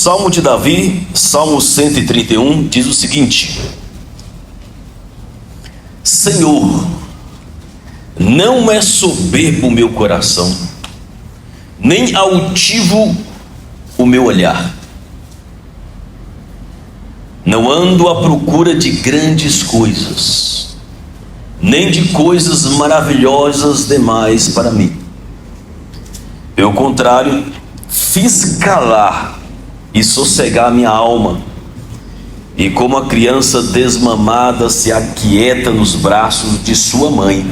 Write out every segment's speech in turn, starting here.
Salmo de Davi, Salmo 131, diz o seguinte: Senhor, não é soberbo o meu coração, nem altivo o meu olhar. Não ando à procura de grandes coisas, nem de coisas maravilhosas demais para mim. Pelo contrário, fiz calar e sossegar minha alma, e como a criança desmamada se aquieta nos braços de sua mãe,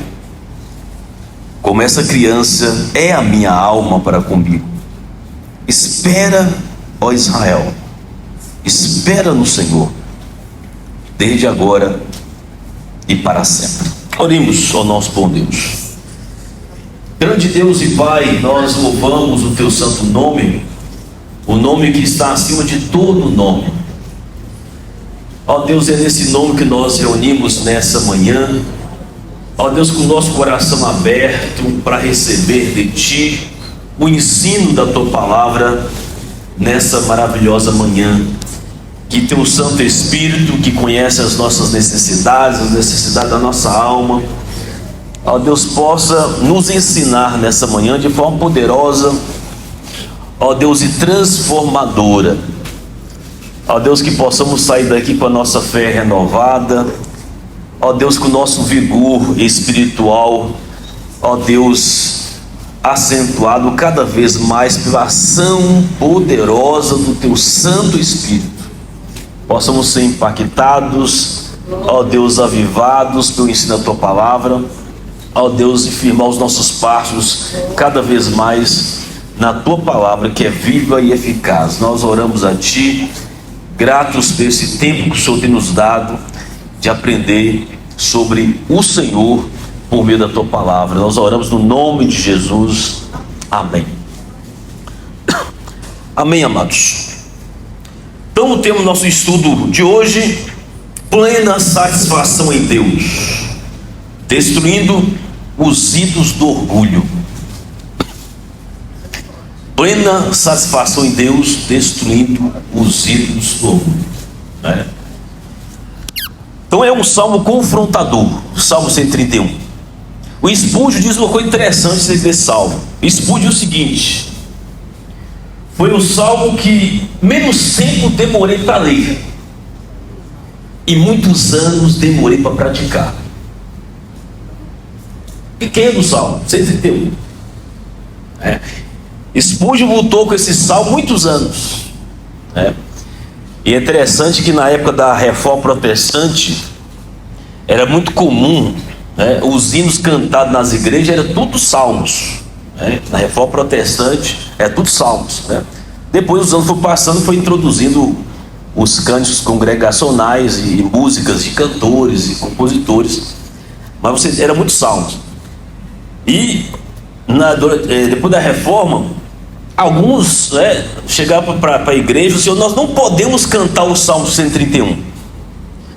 como essa criança é a minha alma para comigo. Espera, ó Israel, espera no Senhor, desde agora e para sempre. Oremos ao nosso bom Deus. Grande Deus e Pai, nós louvamos o Teu santo nome, o nome que está acima de todo nome. Ó Deus, é nesse nome que nós reunimos nessa manhã. Ó Deus, com o nosso coração aberto para receber de Ti o ensino da Tua palavra nessa maravilhosa manhã. Que Teu Santo Espírito, que conhece as nossas necessidades, as necessidades da nossa alma, ó Deus, possa nos ensinar nessa manhã de forma poderosa, ó Deus, e transformadora. Ó Deus, que possamos sair daqui com a nossa fé renovada, ó Deus, com o nosso vigor espiritual, ó Deus, acentuado cada vez mais pela ação poderosa do Teu Santo Espírito. Possamos ser impactados, ó Deus, avivados pelo ensino da Tua palavra, ó Deus, e firmar os nossos passos cada vez mais na Tua palavra, que é viva e eficaz. Nós oramos a Ti, gratos por esse tempo que o Senhor tem nos dado de aprender sobre o Senhor por meio da Tua palavra. Nós oramos no nome de Jesus. Amém. Amém, amados. Então, o tema do nosso estudo de hoje: plena satisfação em Deus, destruindo os ídolos do orgulho. Plena satisfação em Deus, destruindo os ídolos do orgulho. Então é um salmo confrontador, o Salmo 131. O Spurgeon diz uma coisa interessante desse salmo. Spurgeon diz o seguinte: foi o salmo que menos tempo demorei para ler e muitos anos demorei para praticar. Pequeno salmo, 131. Spurgeon lutou com esse salmo muitos anos. E é interessante que na época da Reforma Protestante era muito comum, os hinos cantados nas igrejas eram tudo salmos. Na Reforma Protestante era tudo salmos. Depois os anos foram passando, foi introduzindo os cânticos congregacionais e músicas de cantores e compositores, mas era muito salmos. E depois da Reforma, alguns chegavam para a igreja e diziam: nós não podemos cantar o Salmo 131,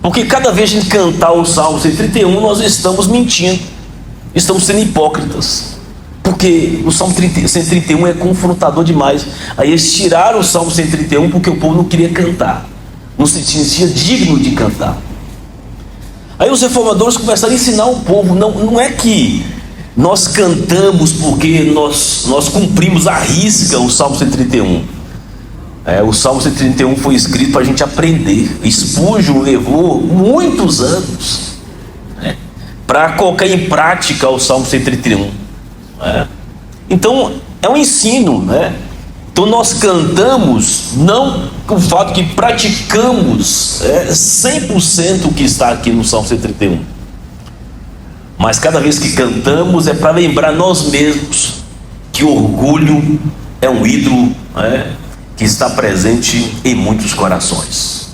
porque cada vez que a gente cantar o Salmo 131, nós estamos mentindo, estamos sendo hipócritas, porque o Salmo 131 é confrontador demais. Aí eles tiraram o Salmo 131 porque o povo não queria cantar, não se sentia digno de cantar. Aí os reformadores começaram a ensinar o povo: não é que nós cantamos porque nós cumprimos à risca o Salmo 131. O Salmo 131 foi escrito para a gente aprender. Spurgeon levou muitos anos para colocar em prática o Salmo 131. Então é um ensino. Então nós cantamos não com o fato que praticamos 100% o que está aqui no Salmo 131. Mas cada vez que cantamos é para lembrar nós mesmos que o orgulho é um ídolo que está presente em muitos corações.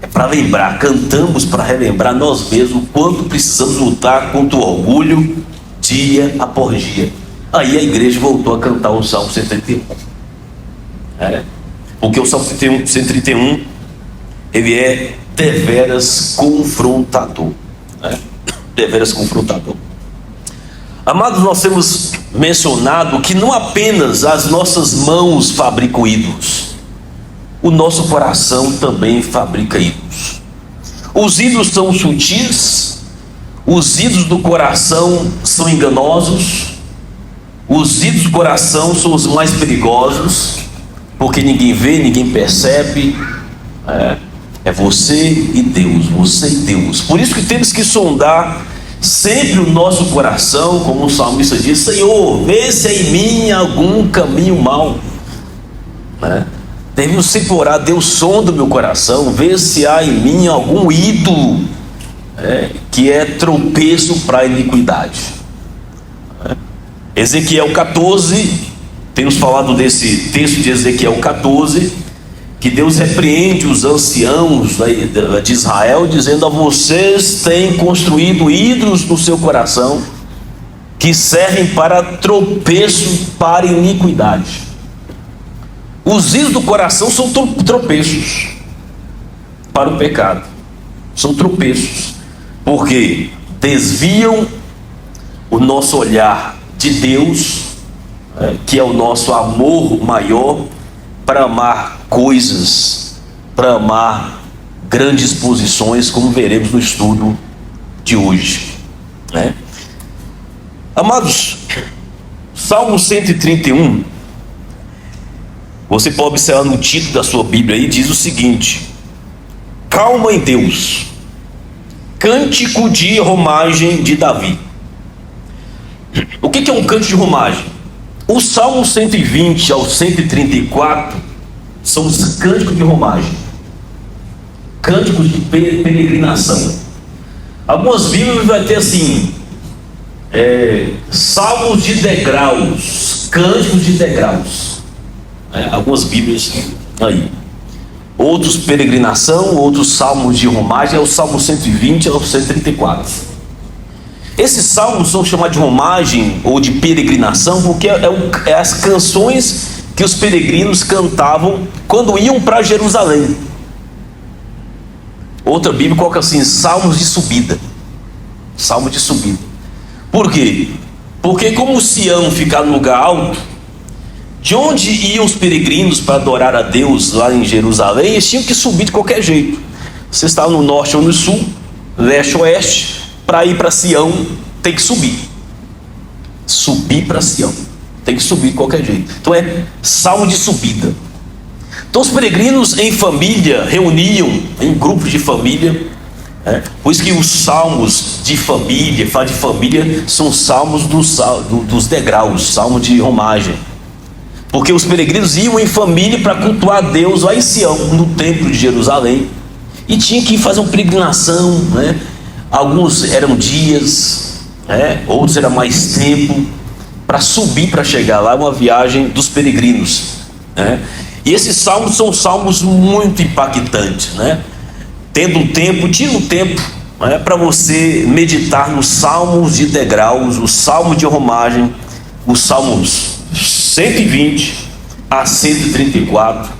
É para lembrar, cantamos para relembrar nós mesmos o quanto precisamos lutar contra o orgulho dia após dia. Aí a igreja voltou a cantar o Salmo 131. Porque o Salmo 131 ele é deveras confrontador. Deveras confrontador. Amados, nós temos mencionado que não apenas as nossas mãos fabricam ídolos, o nosso coração também fabrica ídolos. Os ídolos são sutis, os ídolos do coração são enganosos, os ídolos do coração são os mais perigosos, porque ninguém vê, ninguém percebe. É você e Deus, você e Deus. Por isso que temos que sondar sempre o nosso coração, como o salmista diz: Senhor, vê se há em mim algum caminho mau. Devemos sempre orar: Deus, sonda o meu coração, vê se há em mim algum ídolo que é tropeço para a iniquidade. Ezequiel 14, temos falado desse texto de Ezequiel 14, que Deus repreende os anciãos de Israel, dizendo: a vocês têm construído ídolos no seu coração, que servem para tropeço, para iniquidade. Os ídolos do coração são tropeços para o pecado, são tropeços, porque desviam o nosso olhar de Deus, que é o nosso amor maior, para amar coisas, para amar grandes posições, como veremos no estudo de hoje. Amados, Salmo 131, você pode observar no título da sua Bíblia aí, diz o seguinte: calma em Deus, cântico de romagem de Davi. O que é um cântico de romagem? O Salmo 120 ao 134 são os cânticos de romagem, cânticos de peregrinação. Algumas Bíblias vai ter assim, salmos de degraus, cânticos de degraus. Algumas Bíblias aí. Outros peregrinação, outros salmos de romagem, é o Salmo 120 ao 134. Esses salmos são chamados de romagem ou de peregrinação porque é as canções que os peregrinos cantavam quando iam para Jerusalém. Outra Bíblia coloca assim: salmos de subida. Salmo de subida. Por quê? Porque como Sião fica no lugar alto, de onde iam os peregrinos para adorar a Deus lá em Jerusalém, eles tinham que subir de qualquer jeito. Você está no norte ou no sul, leste ou oeste, para ir para Sião tem que subir. Subir para Sião tem que subir de qualquer jeito. Então é salmo de subida. Então os peregrinos em família reuniam em grupos de família. Por isso que os salmos de família, fala de família, são salmos dos degraus, salmo de romagem. Porque os peregrinos iam em família para cultuar a Deus lá em Sião, no templo de Jerusalém, e tinha que fazer uma peregrinação, Alguns eram dias, outros era mais tempo, para subir, para chegar lá, uma viagem dos peregrinos. E esses salmos são salmos muito impactantes, Tendo um tempo, tira um tempo para você meditar nos salmos de degraus, os salmos de romagem, os salmos 120 a 134,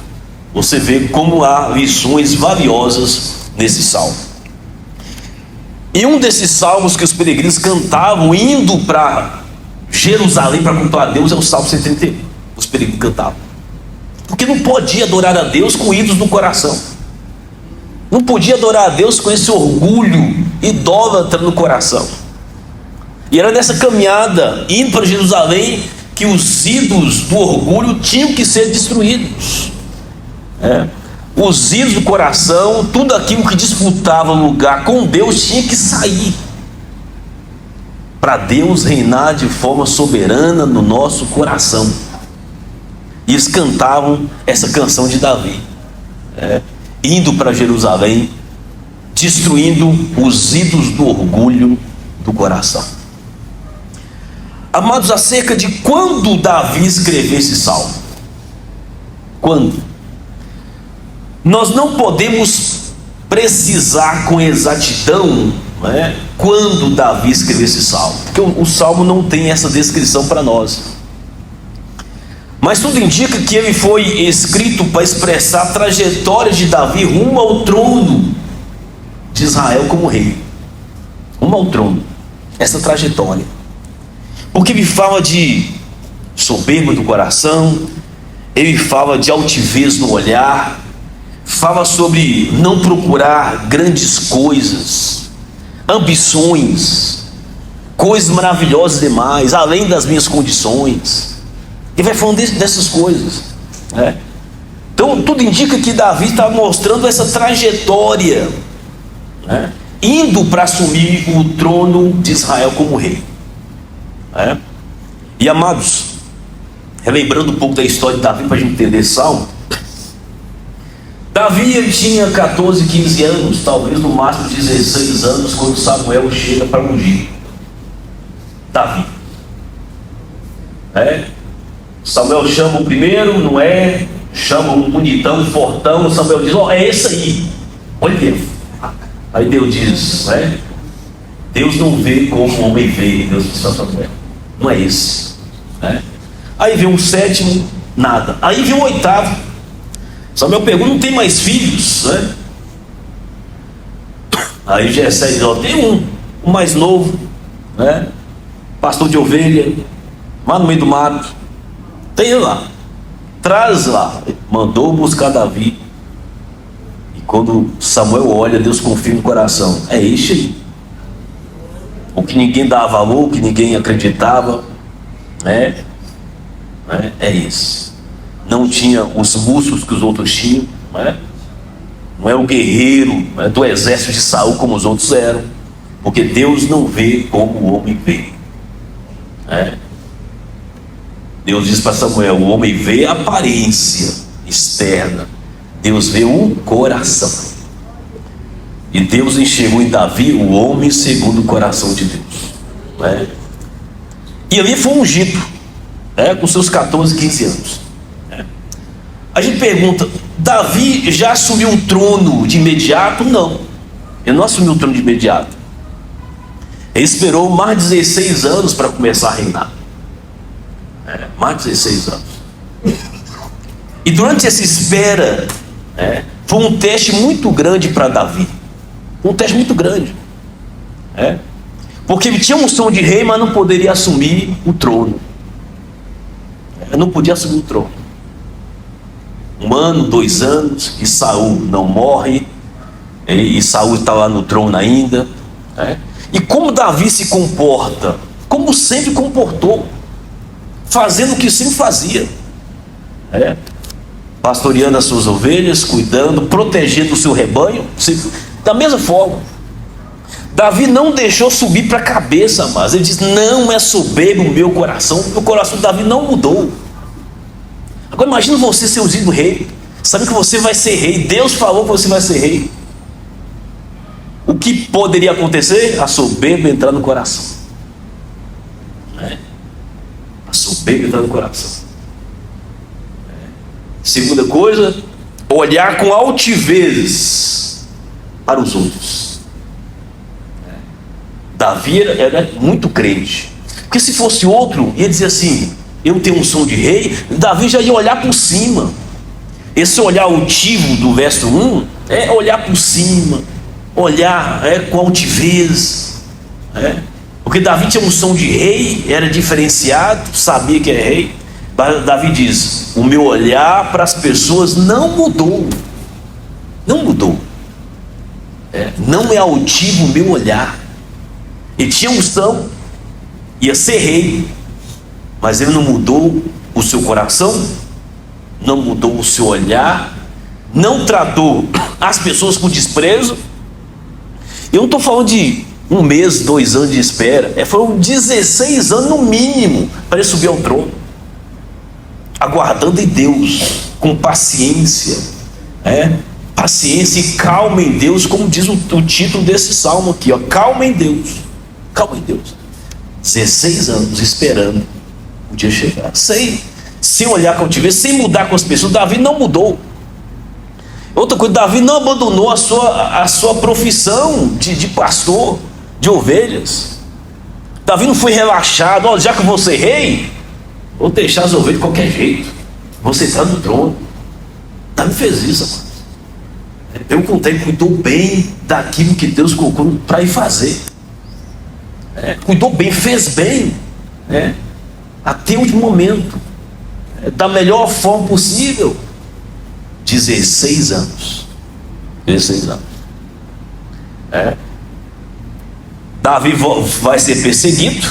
você vê como há lições valiosas nesse salmo. E um desses salmos que os peregrinos cantavam indo para Jerusalém para cultuar a Deus é o Salmo 131. Os peregrinos cantavam, porque não podia adorar a Deus com ídolos no coração, não podia adorar a Deus com esse orgulho idólatra no coração. E era nessa caminhada indo para Jerusalém que os ídolos do orgulho tinham que ser destruídos. Os ídolos do coração, tudo aquilo que disputava lugar com Deus tinha que sair, para Deus reinar de forma soberana no nosso coração. E eles cantavam essa canção de Davi, indo para Jerusalém, destruindo os ídolos do orgulho do coração. Amados, acerca de quando Davi escreveu esse salmo, quando? Nós não podemos precisar com exatidão quando Davi escreveu esse salmo, porque o salmo não tem essa descrição para nós. Mas tudo indica que ele foi escrito para expressar a trajetória de Davi rumo ao trono de Israel como rei, rumo ao trono, essa trajetória. Porque ele fala de soberba do coração, ele fala de altivez no olhar, fala sobre não procurar grandes coisas, ambições, coisas maravilhosas demais, além das minhas condições. Ele vai falando dessas coisas, né? Então tudo indica que Davi está mostrando essa trajetória, né? Indo para assumir o trono de Israel como rei, né? E amados, relembrando um pouco da história de Davi para a gente entender esse salmo. Davi, ele tinha 14, 15 anos, talvez no máximo 16 anos, quando Samuel chega para ungir Davi. Samuel chama o primeiro, não é? Chama um bonitão, fortão. Samuel diz: ó, é esse aí. Olha. Aí Deus diz, né? Deus não vê como o homem vê. Deus diz para Samuel: não é esse, né? Aí vem um sétimo, nada. Aí vem um oitavo. Samuel pergunta: não tem mais filhos, né? Aí Jessé diz: ó, tem um mais novo, né? Pastor de ovelha, lá no meio do mato. Tem ele lá, traz lá. Mandou buscar Davi. E quando Samuel olha, Deus confirma no coração: é este aí. O que ninguém dava valor, o que ninguém acreditava, né? É esse. Não tinha os músculos que os outros tinham, né? Não é o guerreiro, né, do exército de Saul como os outros eram, porque Deus não vê como o homem vê, né? Deus diz para Samuel: o homem vê a aparência externa, Deus vê o coração. E Deus enxergou em Davi o homem segundo o coração de Deus, né? E ali foi ungido, né, com seus 14, 15 anos. A gente pergunta: Davi já assumiu um trono de imediato? Não, ele não assumiu o trono de imediato. Ele esperou mais de 16 anos para começar a reinar, mais de 16 anos. E durante essa espera, foi um teste muito grande para Davi. Um teste muito grande, porque ele tinha unção de rei, mas não poderia assumir o trono. Não podia assumir o trono. 1 ano, 2 anos, e Saul não morre, e Saul está lá no trono ainda, E como Davi se comporta? Como sempre comportou, fazendo o que sempre fazia, pastoreando as suas ovelhas, cuidando, protegendo o seu rebanho, da mesma forma. Davi não deixou subir para a cabeça, mas ele diz: não é soberbo o meu coração de Davi não mudou. Agora imagina você ser ungido rei, sabe que você vai ser rei, Deus falou que você vai ser rei. O que poderia acontecer? A soberba entrar no coração, a soberba entrar no coração. Segunda coisa, olhar com altivez para os outros. Davi era muito crente, porque se fosse outro, ia dizer assim: eu tenho um som de rei. Davi já ia olhar por cima. Esse olhar altivo do verso 1 é olhar por cima, olhar com altivez, porque Davi tinha um som de rei, era diferenciado, sabia que é rei. Davi diz: o meu olhar para as pessoas não mudou, não mudou, não é altivo o meu olhar. Ele tinha unção, ia ser rei, mas ele não mudou o seu coração, não mudou o seu olhar, não tratou as pessoas com desprezo. Eu não estou falando de 1 mês, 2 anos de espera, foram 16 anos no mínimo para ele subir ao trono, aguardando em Deus, com paciência, paciência e calma em Deus, como diz o título desse salmo aqui, ó, calma em Deus, calma em Deus. 16 anos esperando o dia chegar, sem olhar cautiveiro, sem mudar com as pessoas. Davi não mudou. Outra coisa, Davi não abandonou a sua profissão de pastor de ovelhas. Davi não foi relaxado: ó, já que eu vou ser rei, vou deixar as ovelhas de qualquer jeito, vou sentar no trono. Davi fez isso, mano. Pelo contrário, cuidou bem daquilo que Deus colocou para ir fazer. Cuidou bem, fez bem, até o último momento, da melhor forma possível. 16 anos. 16 anos. Davi vai ser perseguido,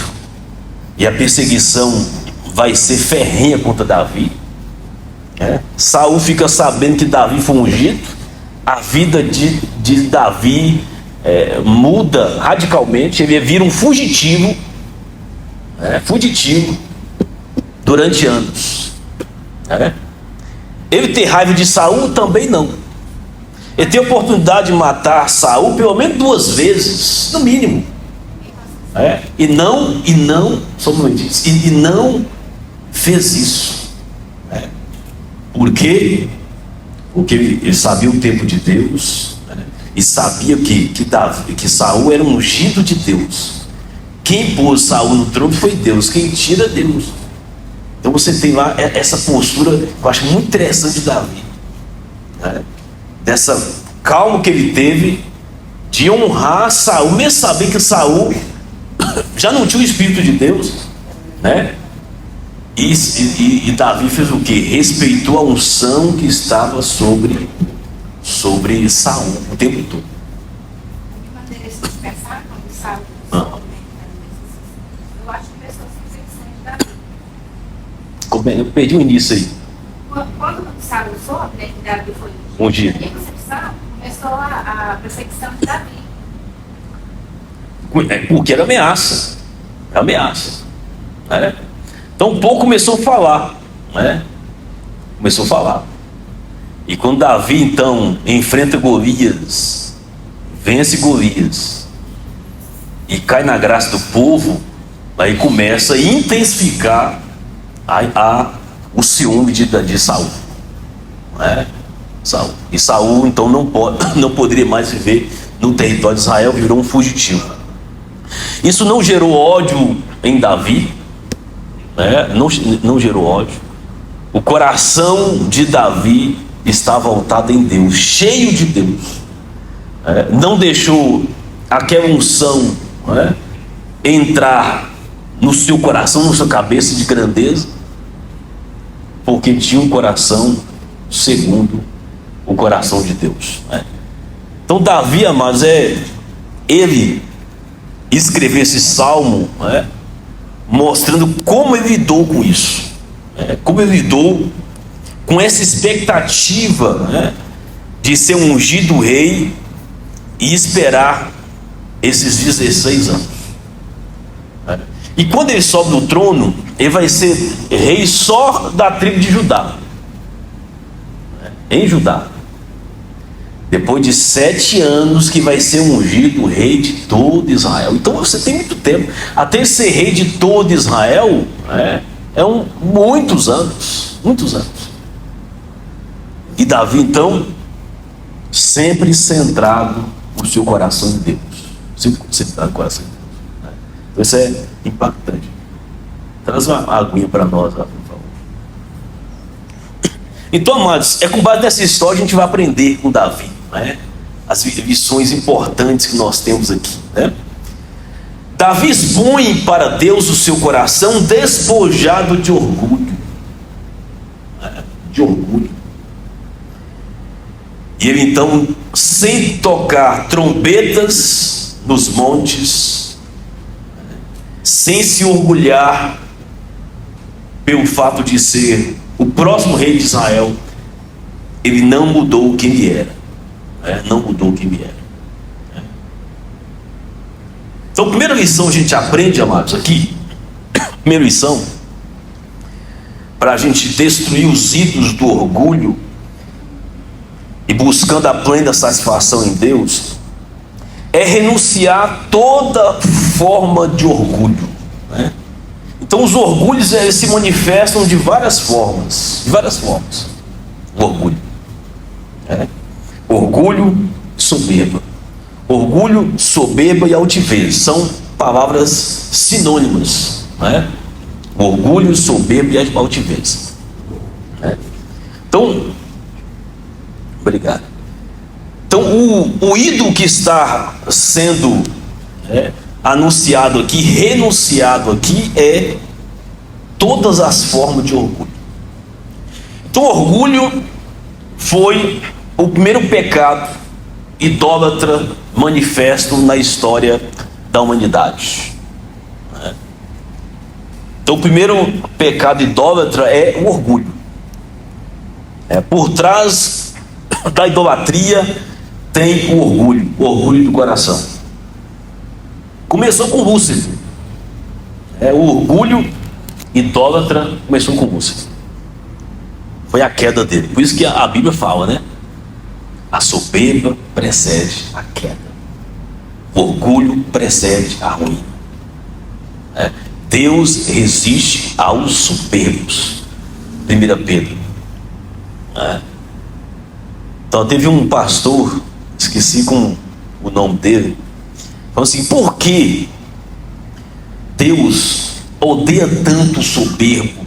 e a perseguição vai ser ferrenha contra Davi. Saul fica sabendo que Davi foi ungido. A vida de Davi muda radicalmente. Ele vira um fugitivo, durante anos. Ele ter raiva de Saul também não. Ele tem a oportunidade de matar Saul pelo menos 2 vezes, no mínimo. E não fez isso. Por quê? Porque ele sabia o tempo de Deus, e sabia que Saul era um ungido de Deus. Quem pôs Saul no trono foi Deus, quem tira Deus. Então você tem lá essa postura que eu acho muito interessante de Davi, dessa calma que ele teve de honrar Saul, mesmo sabendo que Saul já não tinha o Espírito de Deus, E Davi fez o que? Respeitou a unção que estava sobre Saul o tempo todo. De maneira de pensar, quando Saul eu acho que começou a ser de Davi. Eu perdi o início aí. Quando Saul soube, que Davi foi ungido, em perseguição, começou a perseguição de Davi. Porque era ameaça. Então o povo começou a falar, Começou a falar. E quando Davi então enfrenta Golias, vence Golias e cai na graça do povo, aí começa a intensificar o ciúme de Saul, Saul. E Saul então não poderia mais viver no território de Israel, virou um fugitivo. Isso não gerou ódio em Davi, não gerou ódio. O coração de Davi está voltado em Deus, cheio de Deus. Não deixou aquela unção entrar no seu coração, na sua cabeça de grandeza, porque tinha um coração segundo o coração de Deus. Então Davi, amados, ele escreveu esse salmo, mostrando como ele lidou com isso, como ele lidou com essa expectativa, de ser um ungido rei e esperar esses 16 anos. E quando ele sobe no trono, ele vai ser rei só da tribo de Judá, em Judá. Depois de 7 anos que vai ser ungido rei de todo Israel. Então você tem muito tempo até ser rei de todo Israel. Muitos anos. E Davi então sempre centrado o seu coração em Deus, sempre centrado no coração em Deus. Então isso é impactante. Traz uma aguinha para nós lá, por favor. Então, amados, com base nessa história a gente vai aprender com Davi, as lições importantes que nós temos aqui, Davi expõe para Deus o seu coração despojado de orgulho, e ele então, sem tocar trombetas nos montes, sem se orgulhar pelo fato de ser o próximo rei de Israel, ele não mudou quem ele era. Então a primeira lição a gente aprende, amados, aqui, primeira lição, para a gente destruir os ídolos do orgulho e buscando a plena satisfação em Deus, é renunciar a toda forma de orgulho. Então os orgulhos se manifestam de várias formas. O orgulho. Orgulho, soberba. Orgulho, soberba e altivez são palavras sinônimas, Orgulho, soberba e altivez. Então, obrigado. Então o ídolo que está sendo anunciado aqui, renunciado aqui, é todas as formas de orgulho. Então orgulho foi o primeiro pecado idólatra manifesto na história da humanidade. Então, o primeiro pecado idólatra é o orgulho. Por trás da idolatria tem o orgulho do coração. Começou com Lúcifer. O orgulho idólatra começou com Lúcifer. Foi a queda dele. Por isso que a Bíblia fala, né? A soberba precede a queda. O orgulho precede a ruína. Deus resiste aos soberbos. 1 Pedro. Então teve um pastor, esqueci com o nome dele, falou assim: por que Deus odeia tanto o soberbo,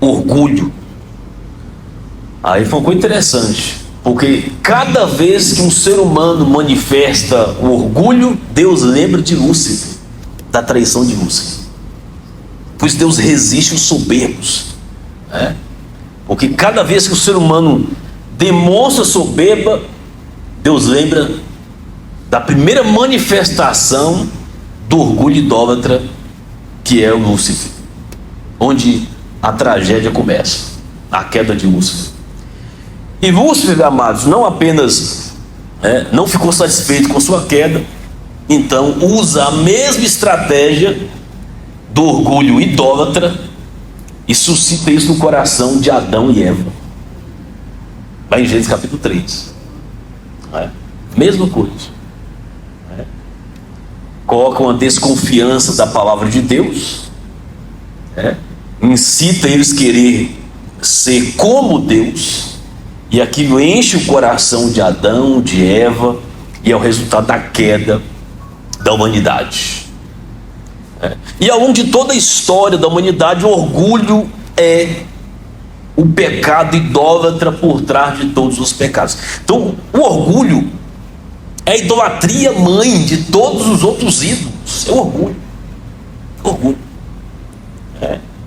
orgulho? Aí foi uma coisa interessante, porque cada vez que um ser humano manifesta o orgulho, Deus lembra de Lúcifer, da traição de Lúcifer. Pois Deus resiste aos soberbos, porque cada vez que o ser humano demonstra soberba, Deus lembra da primeira manifestação do orgulho idólatra, que é o Lúcifer, onde a tragédia começa, a queda de Lúcifer. E Lúcifer, amados, não apenas não ficou satisfeito com sua queda, então usa a mesma estratégia do orgulho idólatra e suscita isso no coração de Adão e Eva. Vai em Gênesis capítulo 3. Mesma coisa. Coloca uma desconfiança da palavra de Deus, incita eles a querer ser como Deus, e aquilo enche o coração de Adão, de Eva, e é o resultado da queda da humanidade. E ao longo de toda a história da humanidade, o orgulho é o pecado idólatra por trás de todos os pecados. Então, o orgulho é a idolatria mãe de todos os outros ídolos. É o orgulho. Orgulho.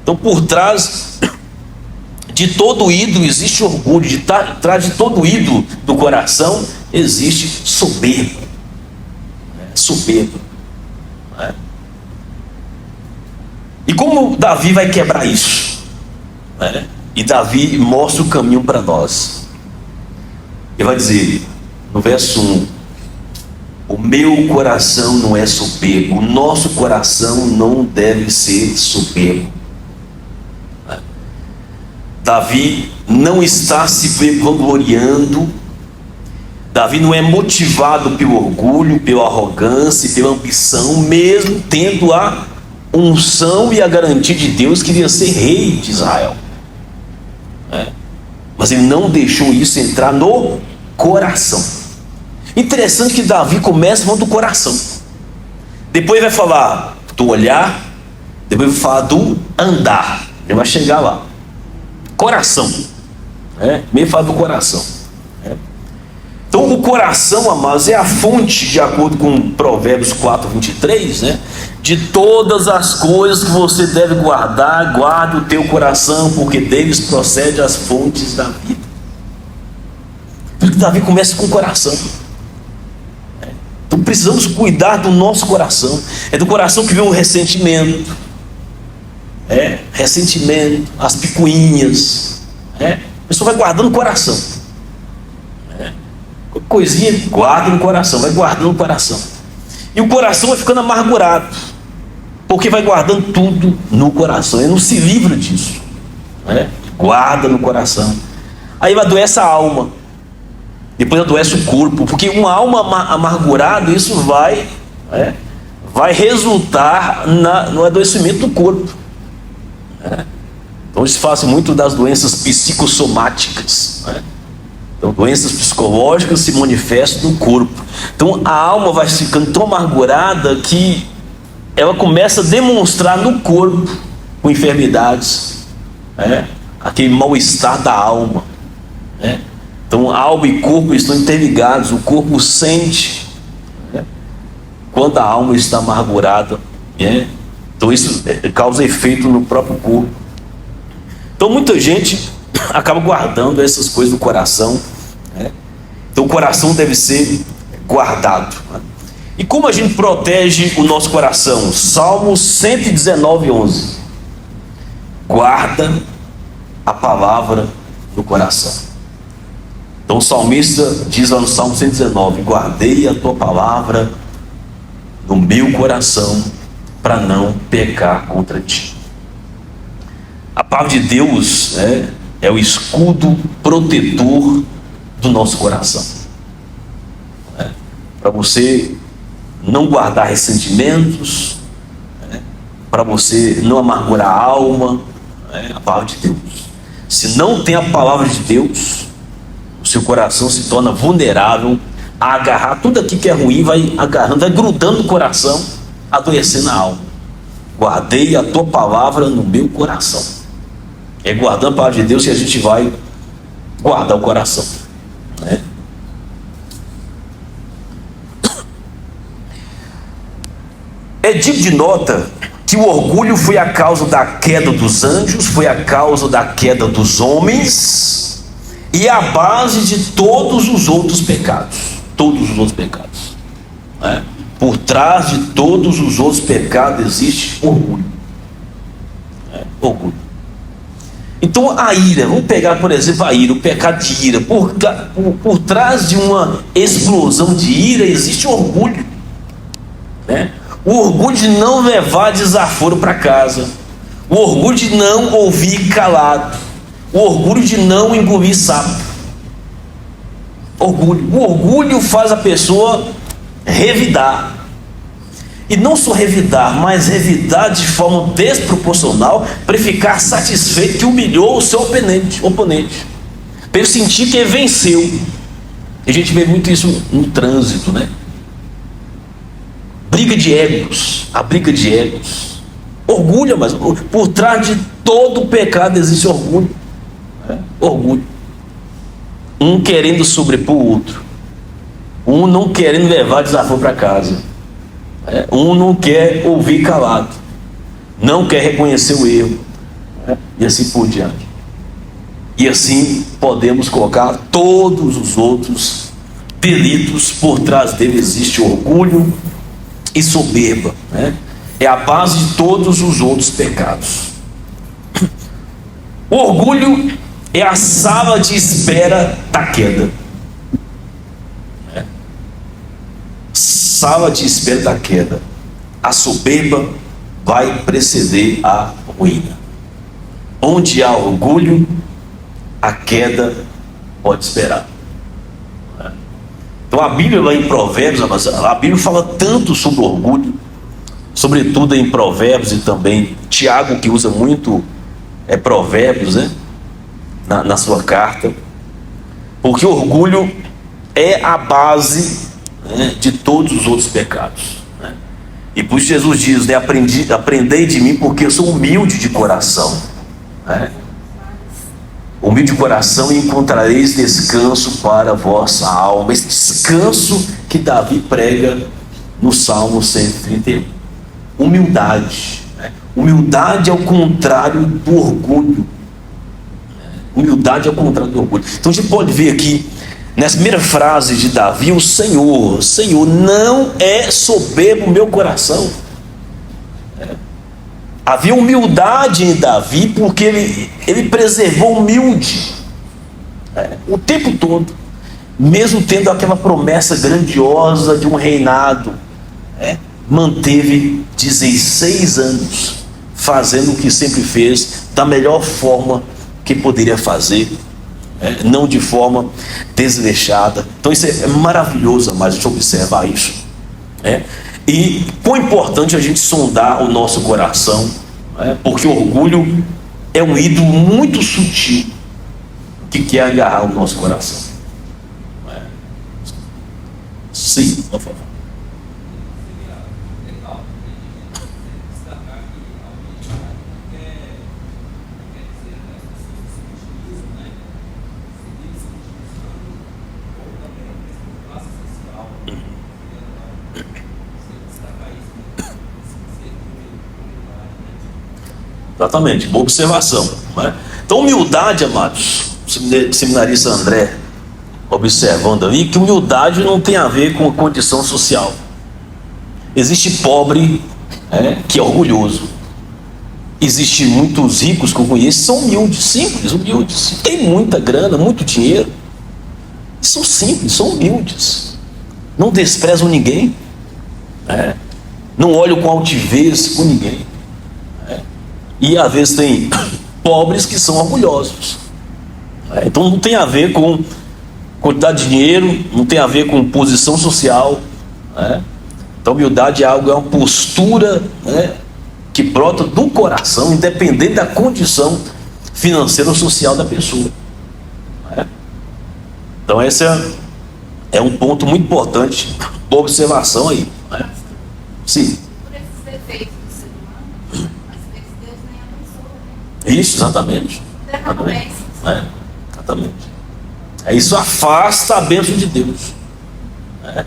Então, por trás de todo ídolo existe orgulho. De trás de todo ídolo do coração existe soberba. Soberba. E como Davi vai quebrar isso? E Davi mostra o caminho para nós. Ele vai dizer no verso 1: o meu coração não é soberbo, o nosso coração não deve ser soberbo. Davi não está se vangloriando, Davi não é motivado pelo orgulho, pela arrogância, pela ambição, mesmo tendo a unção e a garantia de Deus que iria ser rei de Israel. Mas ele não deixou isso entrar no coração. Interessante que Davi começa falando do coração, depois vai falar do olhar, depois vai falar do andar, ele vai chegar lá. Coração, meio fala do coração. Então o coração, amados, é a fonte, de acordo com Provérbios 4:23, de todas as coisas que você deve guardar, guarda o teu coração, porque deles procede as fontes da vida. Porque Davi começa com o coração. Então precisamos cuidar do nosso coração. É do coração que vem o ressentimento, ressentimento, as picuinhas, a pessoa vai guardando o coração, coisinha guarda no coração, vai guardando o coração, e o coração vai ficando amargurado, porque vai guardando tudo no coração, ele não se livra disso, guarda no coração, aí adoece a alma, depois adoece o corpo, porque uma alma amargurada, isso vai resultar no adoecimento do corpo. Então se fala muito das doenças psicossomáticas, Então doenças psicológicas se manifestam no corpo. Então a alma vai ficando tão amargurada que ela começa a demonstrar no corpo com enfermidades, aquele mal-estar da alma, Então alma e corpo estão interligados. O corpo sente quando a alma está amargurada, Então isso causa efeito no próprio corpo. Então muita gente acaba guardando essas coisas no coração, né? Então o coração deve ser guardado, né? E como a gente protege o nosso coração? Salmo 119, 11. Guarda a palavra no coração. Então o salmista diz lá no Salmo 119: guardei a tua palavra no meu coração, para não pecar contra ti. A palavra de Deus é o escudo protetor do nosso coração, para você não guardar ressentimentos, para você não amargurar a alma, a palavra de Deus. Se não tem a palavra de Deus, o seu coração se torna vulnerável a agarrar tudo aquilo que é ruim, vai agarrando, vai grudando no coração, adoecendo a alma. Guardei a tua palavra no meu coração. É guardando a palavra de Deus que a gente vai guardar o coração, né? É digno de nota que o orgulho foi a causa da queda dos anjos, foi a causa da queda dos homens e a base de todos os outros pecados. Todos os outros pecados, né? Por trás de todos os outros pecados existe orgulho, orgulho. Então a ira, vamos pegar por exemplo a ira, o pecado de ira. Por trás de uma explosão de ira existe orgulho, né? O orgulho de não levar desaforo para casa, o orgulho de não ouvir calado, o orgulho de não engolir sapo. Orgulho. O orgulho faz a pessoa revidar, e não só revidar, mas revidar de forma desproporcional para ficar satisfeito que humilhou o seu oponente, para ele sentir que ele venceu. E a gente vê muito isso no trânsito, né? Briga de egos, a briga de egos, orgulho, mas por trás de todo pecado existe orgulho, orgulho. Um querendo sobrepor o outro, um não querendo levar desaforo para casa, um não quer ouvir calado, não quer reconhecer o erro, e assim por diante. E assim podemos colocar todos os outros delitos, por trás dele existe orgulho e soberba, né? É a base de todos os outros pecados. O orgulho é a sala de espera da queda, sala de espera da queda. A soberba vai preceder a ruína. Onde há orgulho, a queda pode esperar. Então a Bíblia lá em Provérbios, a Bíblia fala tanto sobre orgulho, sobretudo em Provérbios, e também Tiago, que usa muito Provérbios, né, na sua carta, porque orgulho é a base, né, de todos os outros pecados, né? E por isso Jesus diz, né, aprendei de mim, porque eu sou humilde de coração, né? Humilde de coração, e encontrareis descanso para a vossa alma. Esse descanso que Davi prega no Salmo 131. Humildade, né? Humildade é o contrário do orgulho. Humildade é o contrário do orgulho. Então a gente pode ver aqui, nessa primeira frase de Davi, o Senhor não é soberbo o meu coração. Havia humildade em Davi, porque ele preservou humilde, o tempo todo, mesmo tendo aquela promessa grandiosa de um reinado, manteve 16 anos fazendo o que sempre fez da melhor forma que poderia fazer, não de forma desleixada. Então isso é maravilhoso, mas a gente observar isso, e quão importante a gente sondar o nosso coração, porque o orgulho é um ídolo muito sutil que quer agarrar o nosso coração. Sim, por favor. Exatamente, boa observação, né? Então, humildade, amados, o seminarista André, observando aí, que humildade não tem a ver com a condição social. Existe pobre que é orgulhoso. Existem muitos ricos que eu conheço, são humildes, simples, humildes. Tem muita grana, muito dinheiro. São simples, são humildes. Não desprezam ninguém. Não olham com altivez com ninguém. E às vezes tem pobres que são orgulhosos. Então não tem a ver com quantidade de dinheiro, não tem a ver com posição social. Então humildade é uma postura que brota do coração, independente da condição financeira ou social da pessoa. Então esse é um ponto muito importante, boa observação aí. Sim. Por esses defeitos do ser humano, às vezes Deus nem abençoa, né? Isso, exatamente. Derrama bênçãos. Exatamente. Isso afasta a bênção de Deus.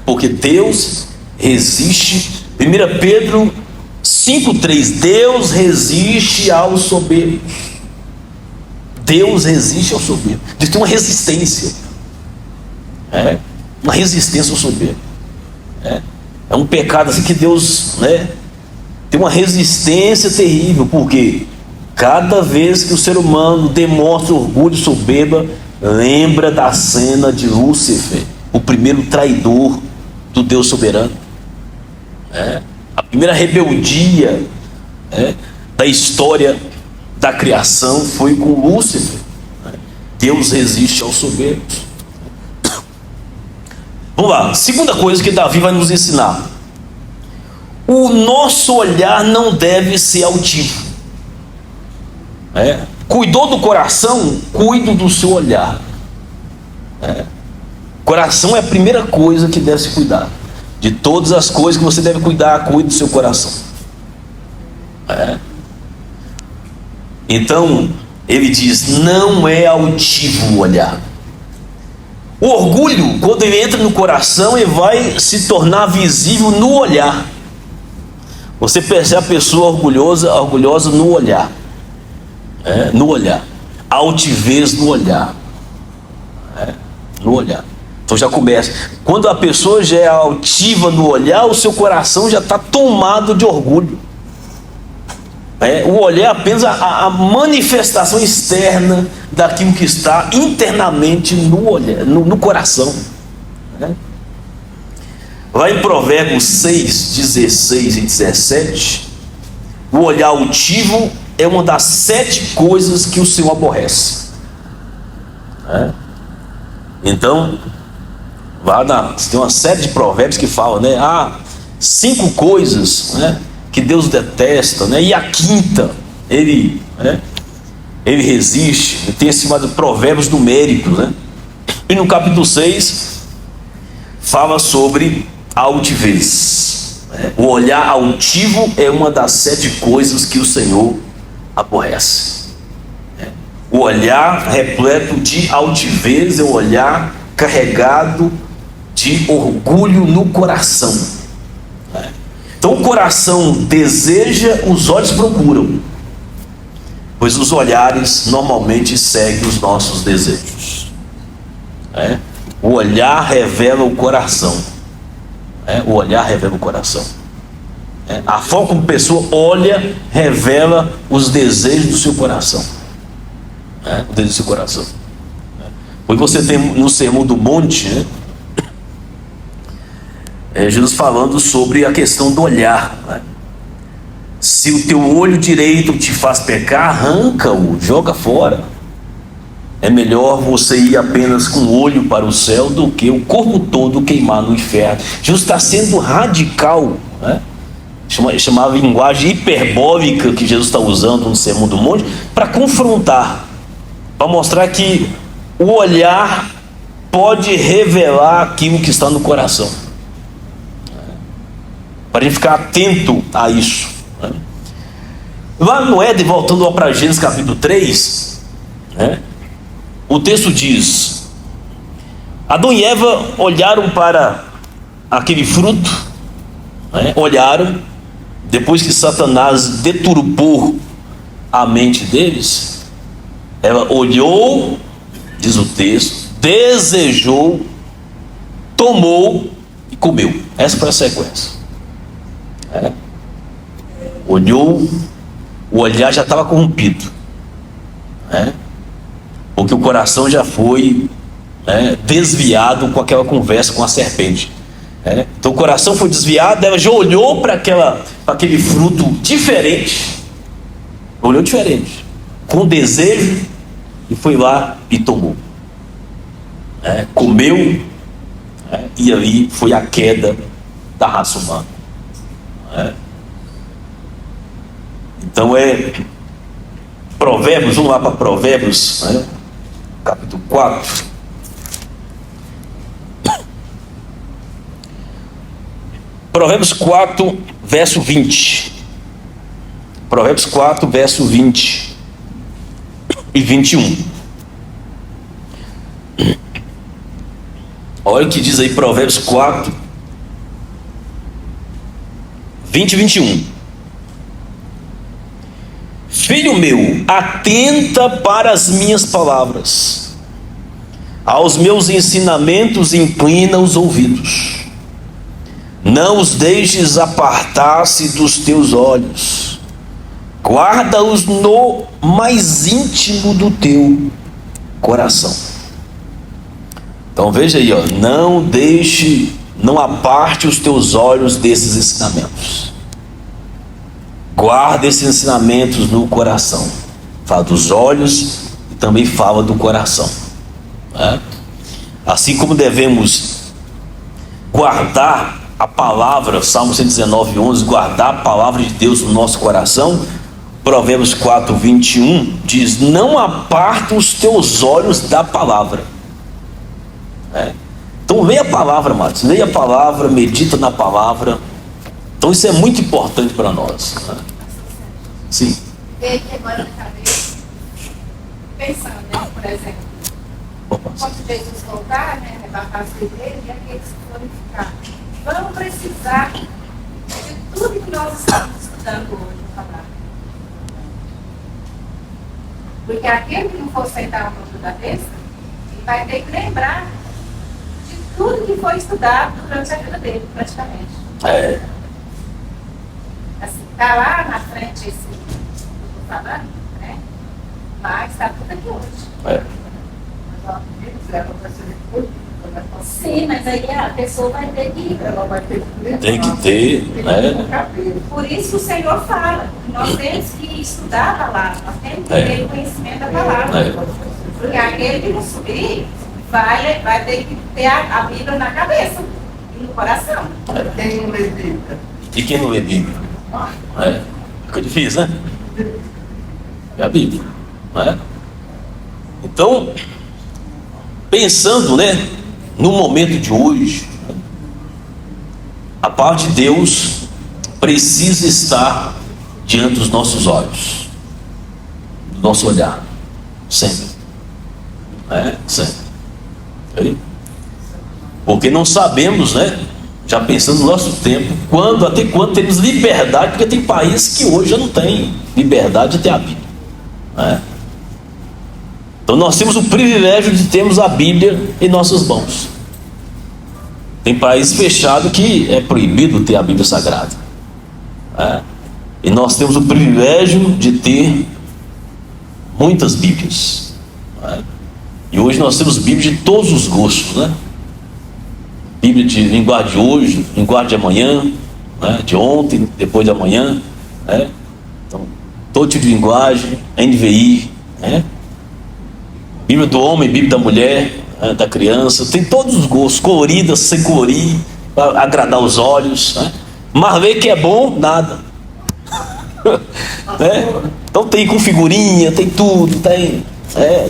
Porque Deus resiste. 1 Pedro 5,3: Deus resiste aos soberbos. Deus resiste aos soberbos. Deus tem uma resistência. Uma resistência ao soberbo. É um pecado assim que Deus tem uma resistência terrível, porque cada vez que o ser humano demonstra orgulho e soberba, lembra da cena de Lúcifer, o primeiro traidor do Deus soberano. A primeira rebeldia da história da criação foi com Lúcifer. Deus resiste aos soberbos. Vamos lá, segunda coisa que Davi vai nos ensinar: o nosso olhar não deve ser altivo. Cuidou do coração, cuide do seu olhar. Coração é a primeira coisa que deve se cuidar. De todas as coisas que você deve cuidar, cuide do seu coração. Então, ele diz: não é altivo o olhar. O orgulho, quando ele entra no coração, ele vai se tornar visível no olhar. Você percebe a pessoa orgulhosa no olhar. No olhar. Altivez no olhar. No olhar. Então já começa. Quando a pessoa já é altiva no olhar, o seu coração já está tomado de orgulho. O olhar é apenas a manifestação externa daquilo que está internamente no olhar, no coração. Lá em Provérbios 6, 16 e 17, o olhar altivo é uma das 7 coisas que o Senhor aborrece. Então, tem uma série de provérbios que falam, 5 coisas, que Deus detesta, e a quinta ele resiste. Ele tem esse chamado provérbios numéricos, E no capítulo 6 fala sobre a altivez. O olhar altivo é uma das 7 coisas que o Senhor aborrece. O olhar repleto de altivez é o olhar carregado de orgulho no coração. Então o coração deseja, os olhos procuram, pois os olhares normalmente seguem os nossos desejos. O olhar revela o coração. O olhar revela o coração. A forma como a pessoa olha revela os desejos do seu coração. O desejo do seu coração. Pois você tem no Sermão do Monte, Jesus falando sobre a questão do olhar. Se o teu olho direito te faz pecar, arranca-o, joga fora. É melhor você ir apenas com o olho para o céu do que o corpo todo queimar no inferno. Jesus está sendo radical, chamava linguagem hiperbólica que Jesus está usando no Sermão do Monte para confrontar, para mostrar que o olhar pode revelar aquilo que está no coração, para a gente ficar atento a isso. Lá no Éden, voltando para Gênesis capítulo 3, o texto diz: Adão e Eva olharam para aquele fruto, olharam, depois que Satanás deturpou a mente deles, Ela olhou, diz o texto, desejou, tomou e comeu. Essa foi a sequência. Olhou, o olhar já estava corrompido, porque o coração já foi desviado com aquela conversa com a serpente. Então o coração foi desviado, ela já olhou para aquele fruto diferente, olhou diferente, com desejo, e foi lá e tomou, comeu, e ali foi a queda da raça humana. Então Provérbios, vamos lá para Provérbios, capítulo 4. Provérbios 4, verso 20. Provérbios 4, verso 20 e 21. Olha o que diz aí Provérbios 4, 20 e 21. Filho meu, atenta para as minhas palavras, aos meus ensinamentos inclina os ouvidos. Não os deixes apartar-se dos teus olhos, guarda-os no mais íntimo do teu coração. Então veja aí, não aparte os teus olhos desses ensinamentos. Guarda esses ensinamentos no coração. Fala dos olhos e também fala do coração. Assim como devemos guardar a palavra, Salmo 119, 11, guardar a palavra de Deus no nosso coração, Provérbios 4, 21 diz: não aparta os teus olhos da palavra. Então leia a palavra, amados, leia a palavra, medita na palavra. Então isso é muito importante para nós. Sim. Veio aqui agora na cabeça, pensando, por exemplo, quando Jesus voltar, arrebatar as igrejas e aqueles que forem ficar, vamos precisar de tudo que nós estamos estudando hoje na palavra. Porque aquele que não for sentar no ponto da besta, ele vai ter que lembrar de tudo que foi estudado durante a vida dele, praticamente. Assim, está lá na frente esse que eu estou falando, mas está tudo aqui hoje. Sim, mas aí a pessoa vai ter que... Tem que ter, Por isso o Senhor fala, nós temos que estudar a palavra, nós temos que ter o conhecimento da palavra. Porque aquele que não subir, vai ter que ter a Bíblia na cabeça e no coração. Quem não lê Bíblia? E quem não lê Bíblia? Fica difícil, né? É a Bíblia. Então, pensando, no momento de hoje, a parte de Deus precisa estar diante dos nossos olhos, do nosso olhar, sempre. Sempre. Porque não sabemos, já pensando no nosso tempo, até quando temos liberdade, porque tem países que hoje já não tem liberdade de ter a Bíblia. Então nós temos o privilégio de termos a Bíblia em nossas mãos. Tem países fechados que é proibido ter a Bíblia Sagrada. E nós temos o privilégio de ter muitas Bíblias. E hoje nós temos Bíblia de todos os gostos, Bíblia de linguagem de hoje, linguagem de amanhã, de ontem, depois de amanhã, então, todo tipo de linguagem, NVI, Bíblia do homem, Bíblia da mulher, da criança, tem todos os gostos, coloridas, sem colorir, para agradar os olhos, mas ver que é bom, nada. Então tem com figurinha, tem tudo, tem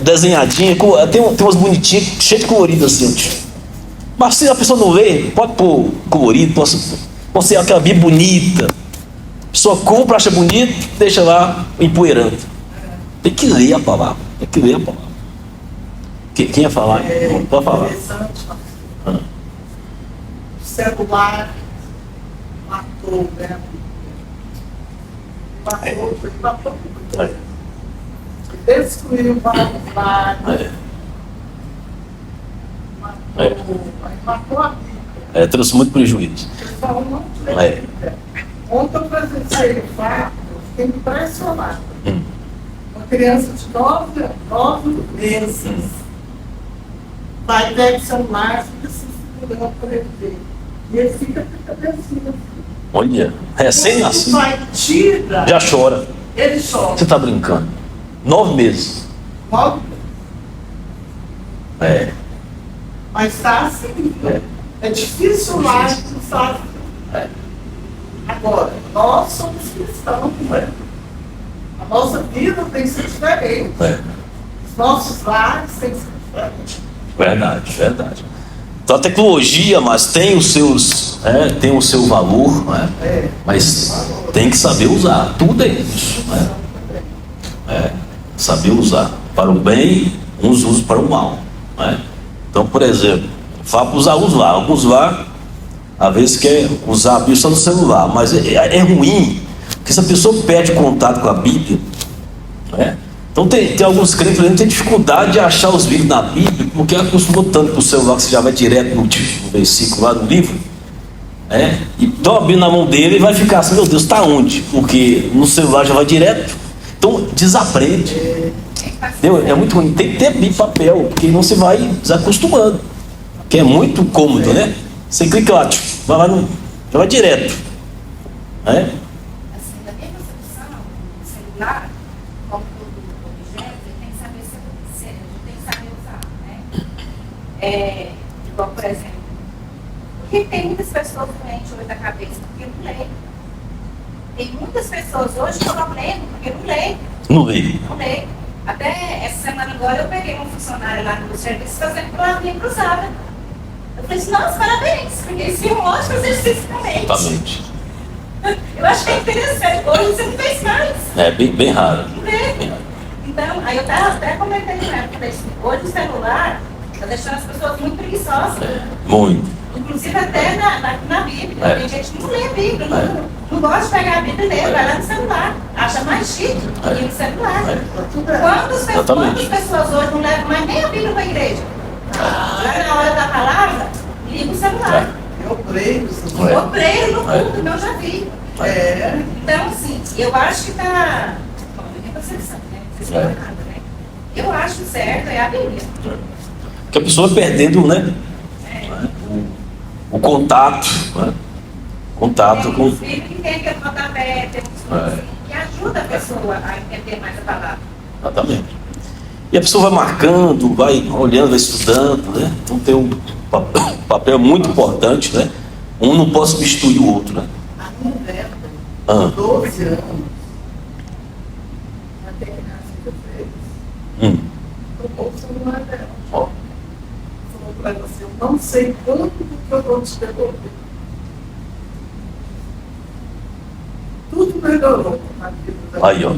desenhadinha, tem umas bonitinhas, cheias de colorido assim. Mas se a pessoa não vê, pode pôr colorido, pode ser aquela Bíblia bonita. A pessoa compra, acha bonito, deixa lá empoeirando. Tem que ler a palavra, Quem ia falar? Pode falar. O celular matou, Matou. destruiu vários lares. Matou a vida. Trouxe muito prejuízo. Pessoal não acredita. Ontem eu presenciei o fato, eu fiquei impressionado. Uma criança de 9 meses vai ver celular, fica se segurando para ele ver. E ele fica com a cabecinha. Olha, recém-nascido. Vai, tira. Já chora. Ele chora. Você está brincando? 9 meses. 9 meses. É. Mas está assim. É difícil lá, tu sabe. Agora, nós somos cristãos. A nossa vida tem que ser diferente. Os nossos lares têm que ser diferentes. Verdade, verdade. Então a tecnologia, mas tem os seus, tem o seu valor, mas tem que saber usar. Tudo é isso. Saber usar para o bem, uns usam para o mal. Então, por exemplo, fala para os alunos lá. Alguns lá, às vezes, quer usar a Bíblia só no celular, mas é ruim, porque se a pessoa perde contato com a Bíblia, então tem alguns crentes que têm dificuldade de achar os vídeos na Bíblia, porque acostumou tanto com o celular que você já vai direto no versículo lá no livro, e dá a Bíblia na mão dele e vai ficar assim, meu Deus, está onde? Porque no celular já vai direto. Então desaprende. Entendeu? É muito ruim. Tem que ter Bíblia papel, porque não se vai desacostumando, que é muito cômodo, né? Você clica lá, já vai direto. Assim, da minha concepção, o celular, como todo objeto, ele tem que saber usar, né? Igual, por exemplo, por que tem muitas pessoas doentes hoje da cabeça? Porque não lê. Tem muitas pessoas hoje com problema, porque não lê. Não lê. Não lê. Até essa semana agora eu peguei um funcionário lá no serviço fazendo palavrinha cruzada. Eu falei assim, nossa, parabéns, porque esse é um ótimo exercício também. Exatamente. Eu acho que é interessante. Hoje você não fez mais. É bem raro. Bem raro. Então, aí eu até comentei com ela, falei assim, hoje o celular está deixando as pessoas muito preguiçosas. Muito. Inclusive até na Bíblia. Tem gente que não lê a Bíblia, não gosta de pegar a Bíblia e ler, vai lá no celular. Acha mais chique ir no celular. Quantas pessoas hoje não levam mais nem a Bíblia para a igreja? Lá na hora da palavra, liga o celular. Eu creio no culto, eu já vi. Então, assim, eu acho que está. Bom, a minha percepção, né? Vocês não nada, né? Eu acho certo é a Bíblia. Que a pessoa vai perdendo, né? O contato. Contato com. Tem que entender o pontapé, tem que ajuda a pessoa a entender mais a palavra. Exatamente. E a pessoa vai marcando, vai olhando, vai estudando, né? Então tem um papel muito importante, né? Um não pode substituir o outro, né? A minha neta, 12 anos, até que nasceu fez. Tocou o celular dela. Falou para ela assim, eu não sei quanto que eu vou te devolver. Tudo melhorou na vida dela. Aí, ó.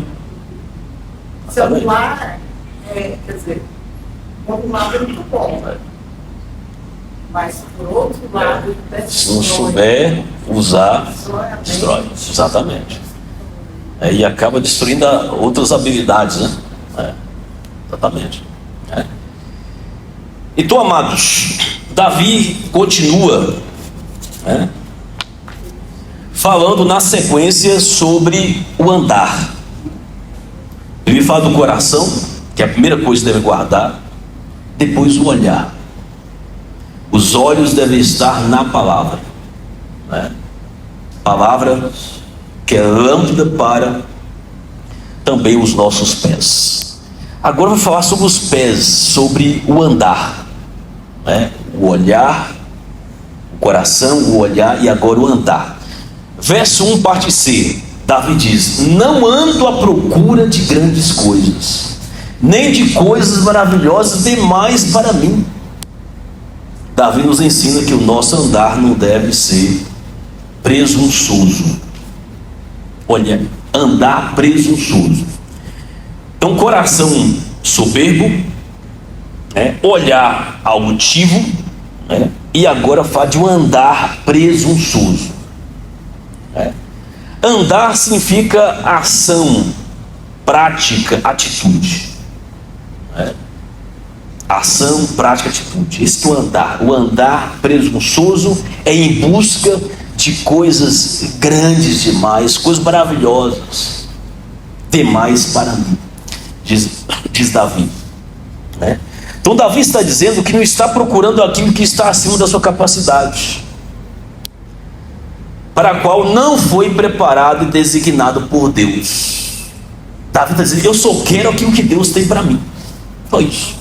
Celular, quer dizer, por um lado é muito bom, mas por outro lado, se não souber usar, destrói. Exatamente. E acaba destruindo outras habilidades, né? Exatamente. Então, amados, Davi continua falando na sequência sobre o andar. Ele fala do coração, que é a primeira coisa que deve guardar, depois o olhar. Os olhos devem estar na palavra, palavra que é lâmpada para também os nossos pés. Agora eu vou falar sobre os pés, sobre o andar, o olhar, o coração, o olhar e agora o andar. Verso 1, parte C, Davi diz: não ando à procura de grandes coisas, nem de coisas maravilhosas demais para mim. Davi nos ensina que o nosso andar não deve ser presunçoso. Olha, andar presunçoso. Então, coração soberbo, olhar altivo, e agora fala de um andar presunçoso. Andar significa ação, prática, atitude. Ação, prática, atitude. Esse que é o andar. O andar presunçoso é em busca de coisas grandes demais, coisas maravilhosas demais para mim, diz Davi, né? Então Davi está dizendo que não está procurando aquilo que está acima da sua capacidade, para a qual não foi preparado e designado por Deus. Davi está dizendo: eu só quero aquilo que Deus tem para mim. Só isso.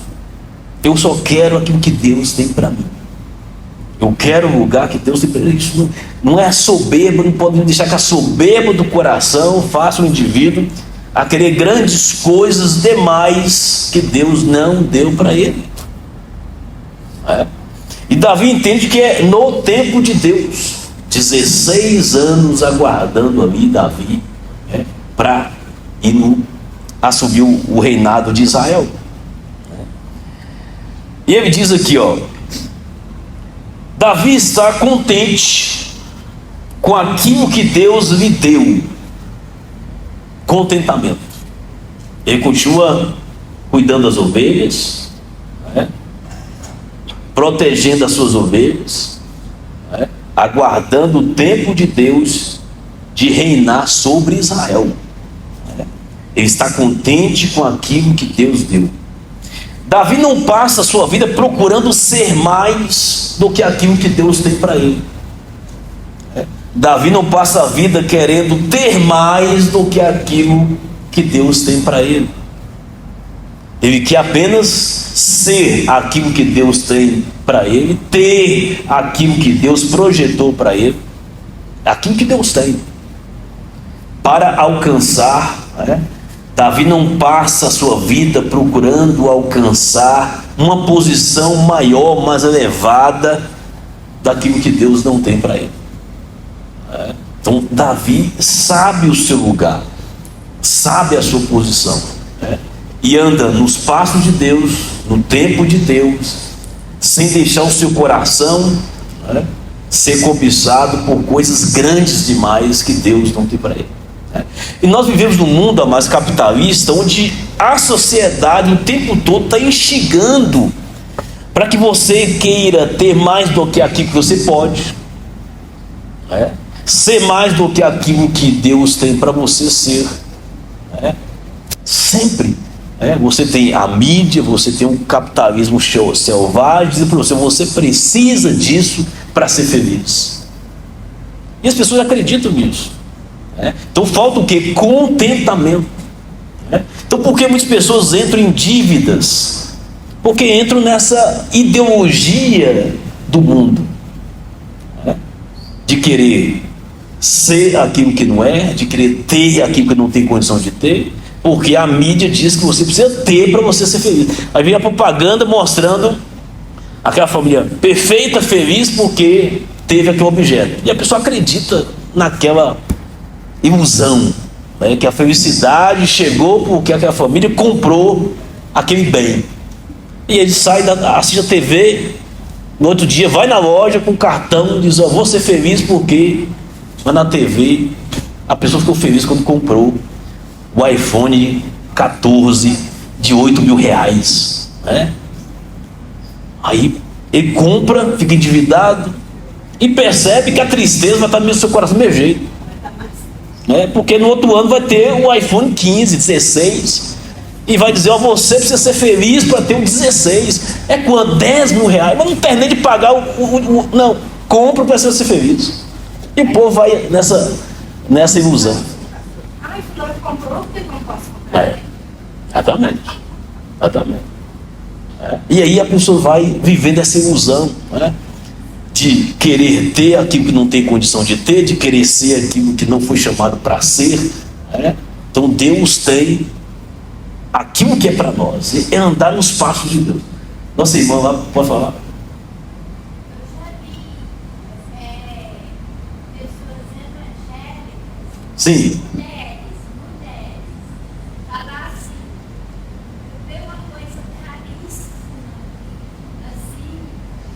Eu só quero aquilo que Deus tem para mim. Eu quero o lugar que Deus tem para mim. Isso não é soberba, não pode deixar que a soberba do coração faça o indivíduo a querer grandes coisas demais que Deus não deu para ele. E Davi entende que é no tempo de Deus. 16 anos aguardando ali Davi, para assumir o reinado de Israel. E ele diz aqui, Davi está contente com aquilo que Deus lhe deu. Contentamento. Ele continua cuidando das ovelhas, protegendo as suas ovelhas, aguardando o tempo de Deus de reinar sobre Israel. Ele está contente com aquilo que Deus deu. Davi não passa a sua vida procurando ser mais do que aquilo que Deus tem para ele. Davi não passa a vida querendo ter mais do que aquilo que Deus tem para ele. Ele quer apenas ser aquilo que Deus tem para ele, ter aquilo que Deus projetou para ele, aquilo que Deus tem. Para alcançar, Davi não passa a sua vida procurando alcançar uma posição maior, mais elevada daquilo que Deus não tem para ele. Então Davi sabe o seu lugar, sabe a sua posição, e anda nos passos de Deus, no tempo de Deus, sem deixar o seu coração ser cobiçado por coisas grandes demais que Deus não tem para ele. E nós vivemos num mundo mais capitalista, onde a sociedade o tempo todo está instigando para que você queira ter mais do que aquilo que você pode, ser mais do que aquilo que Deus tem para você ser. Sempre. Você tem a mídia, você tem um capitalismo selvagem, dizendo para você precisa disso para ser feliz. E as pessoas acreditam nisso. Então falta o quê? Contentamento. Então por que muitas pessoas entram em dívidas? Porque entram nessa ideologia do mundo, de querer ser aquilo que não é, de querer ter aquilo que não tem condição de ter, porque a mídia diz que você precisa ter para você ser feliz. Aí vem a propaganda mostrando aquela família perfeita, feliz porque teve aquele objeto, e a pessoa acredita naquela ilusão, que a felicidade chegou porque aquela família comprou aquele bem. E ele sai, assiste a TV, no outro dia vai na loja com cartão e diz: vou ser feliz porque... Mas na TV a pessoa ficou feliz quando comprou o iPhone 14 de 8 mil reais, Aí ele compra, fica endividado e percebe que a tristeza vai estar no seu coração do mesmo jeito, porque no outro ano vai ter o iPhone 15, 16 e vai dizer: você precisa ser feliz para ter um 16. É quanto? 10 mil reais. Mas não termina de pagar não, compra para ser feliz. E o povo vai nessa ilusão. Fulano comprou, por que não posso comprar? Exatamente. E aí a pessoa vai vivendo essa ilusão, de querer ter aquilo que não tem condição de ter, de querer ser aquilo que não foi chamado para ser. Então Deus tem aquilo que é para nós, é andar nos passos de Deus. Nossa irmã lá, pode falar. Sim. Mulheres, falar assim, eu vejo uma coisa raríssima, assim,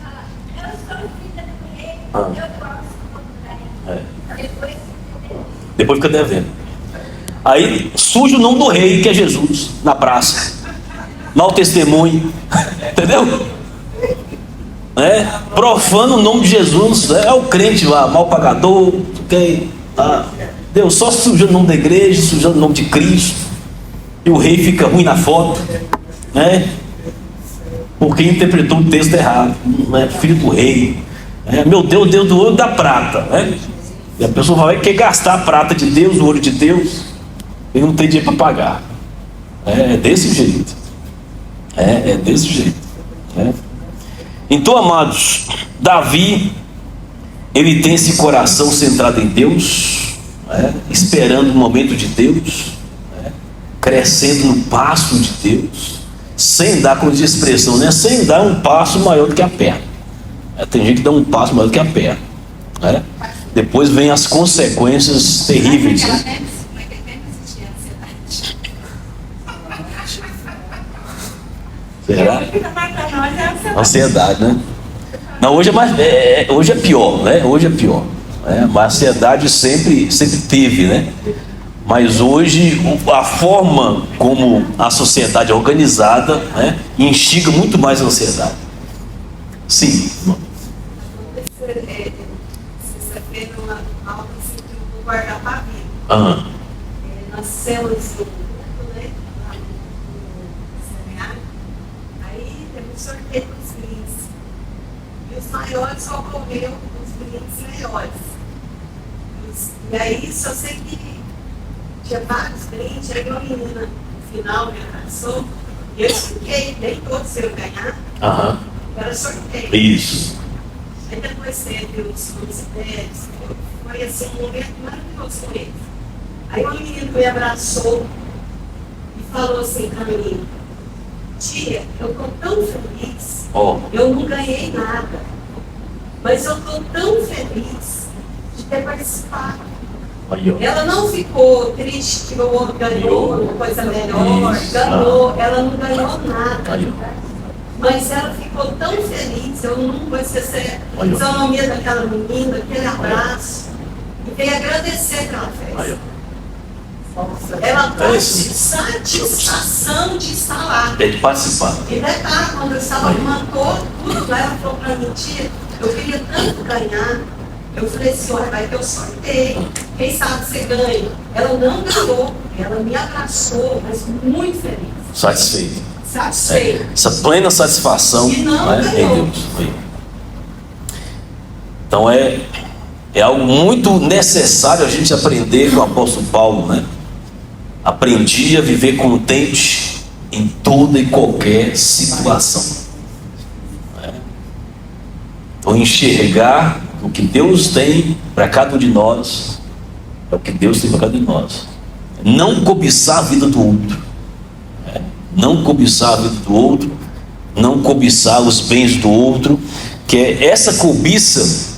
falar, eu sou filha do rei, eu posso comprar. Depois fica devendo. Aí surge o nome do rei, que é Jesus, na praça. mau testemunho, entendeu? Profana o nome de Jesus, é o crente lá, mal pagador, Deus só sujando o nome da igreja, sujando o nome de Cristo, e o rei fica ruim na foto, porque interpretou o texto errado, filho do rei, meu Deus, Deus do ouro da prata, e a pessoa vai querer gastar a prata de Deus, o ouro de Deus, e não tem dinheiro para pagar. É desse jeito, é desse jeito. Então, amados, Davi, ele tem esse coração centrado em Deus, esperando o momento de Deus, crescendo no passo de Deus, sem dar, como diz a expressão, sem dar um passo maior do que a perna. Tem gente que dá um passo maior do que a perna, depois vem as consequências terríveis. Será? Ansiedade, né? Não, hoje é pior, né? Hoje é pior. Mas a ansiedade sempre teve, né? Mas hoje a forma como a sociedade é organizada, instiga muito mais a ansiedade. Sim. Sexta-feira, uma aula assim, que eu vou guardar para a vida. Nós temos sorteio dos brindes. E os maiores só ocorreram os brindes maiores. E aí só sei que tinha vários brindes, aí uma menina no final me abraçou, e eu expliquei, nem todos eu ganhar, era sorteio. Isso. Aí depois teve os ministérios, foi assim um momento maravilhoso com eles. Aí uma menina me abraçou e falou assim para mim: tia, eu estou tão feliz, eu não ganhei nada, mas eu estou tão feliz de ter participado. Ela não ficou triste que o outro ganhou uma coisa melhor, ganhou, ela não ganhou nada, mas ela ficou tão feliz, eu não vou esquecer a fisionomia daquela menina, aquele abraço, e veio agradecer pela festa. Ela teve satisfação de estar lá. De participar. E detalhe, quando eu estava arrumando tudo, ela falou para mim: tia, eu queria tanto ganhar. Eu falei assim: olha, vai ter o sorteio. Quem sabe você ganha. Ela não ganhou, ela me abraçou, mas muito feliz. Satisfeito. Satisfeito. Essa plena satisfação em Deus. Então é algo muito necessário a gente aprender com o apóstolo Paulo, Aprendi a viver contente em toda e qualquer situação. Então, enxergar o que Deus tem para cada um de nós, é o que Deus tem para cada um de nós. Não cobiçar a vida do outro. Não cobiçar a vida do outro, não cobiçar os bens do outro, que é essa cobiça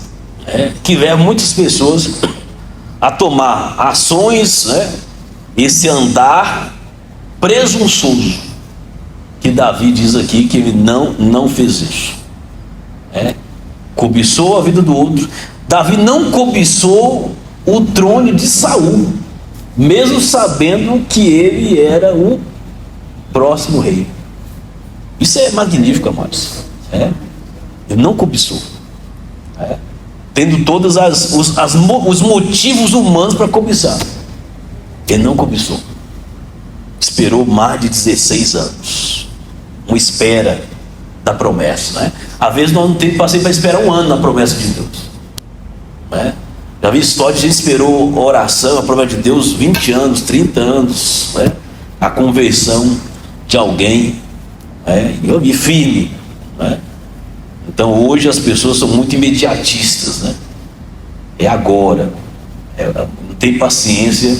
que leva muitas pessoas a tomar ações, esse andar presunçoso, que Davi diz aqui que ele não fez isso. Cobiçou a vida do outro. Davi não cobiçou o trono de Saul, mesmo sabendo que ele era o próximo rei. Isso é magnífico, amados. Ele não cobiçou, tendo todos os motivos humanos para cobiçar. Ele não cobiçou. Esperou mais de 16 anos. Uma espera da promessa, Às vezes nós não temos paciência para esperar um ano na promessa de Deus, Já vi história de gente que esperou a oração, a promessa de Deus 20 anos, 30 anos, a conversão de alguém, eu vi firme, Então hoje as pessoas são muito imediatistas, É agora, não tem paciência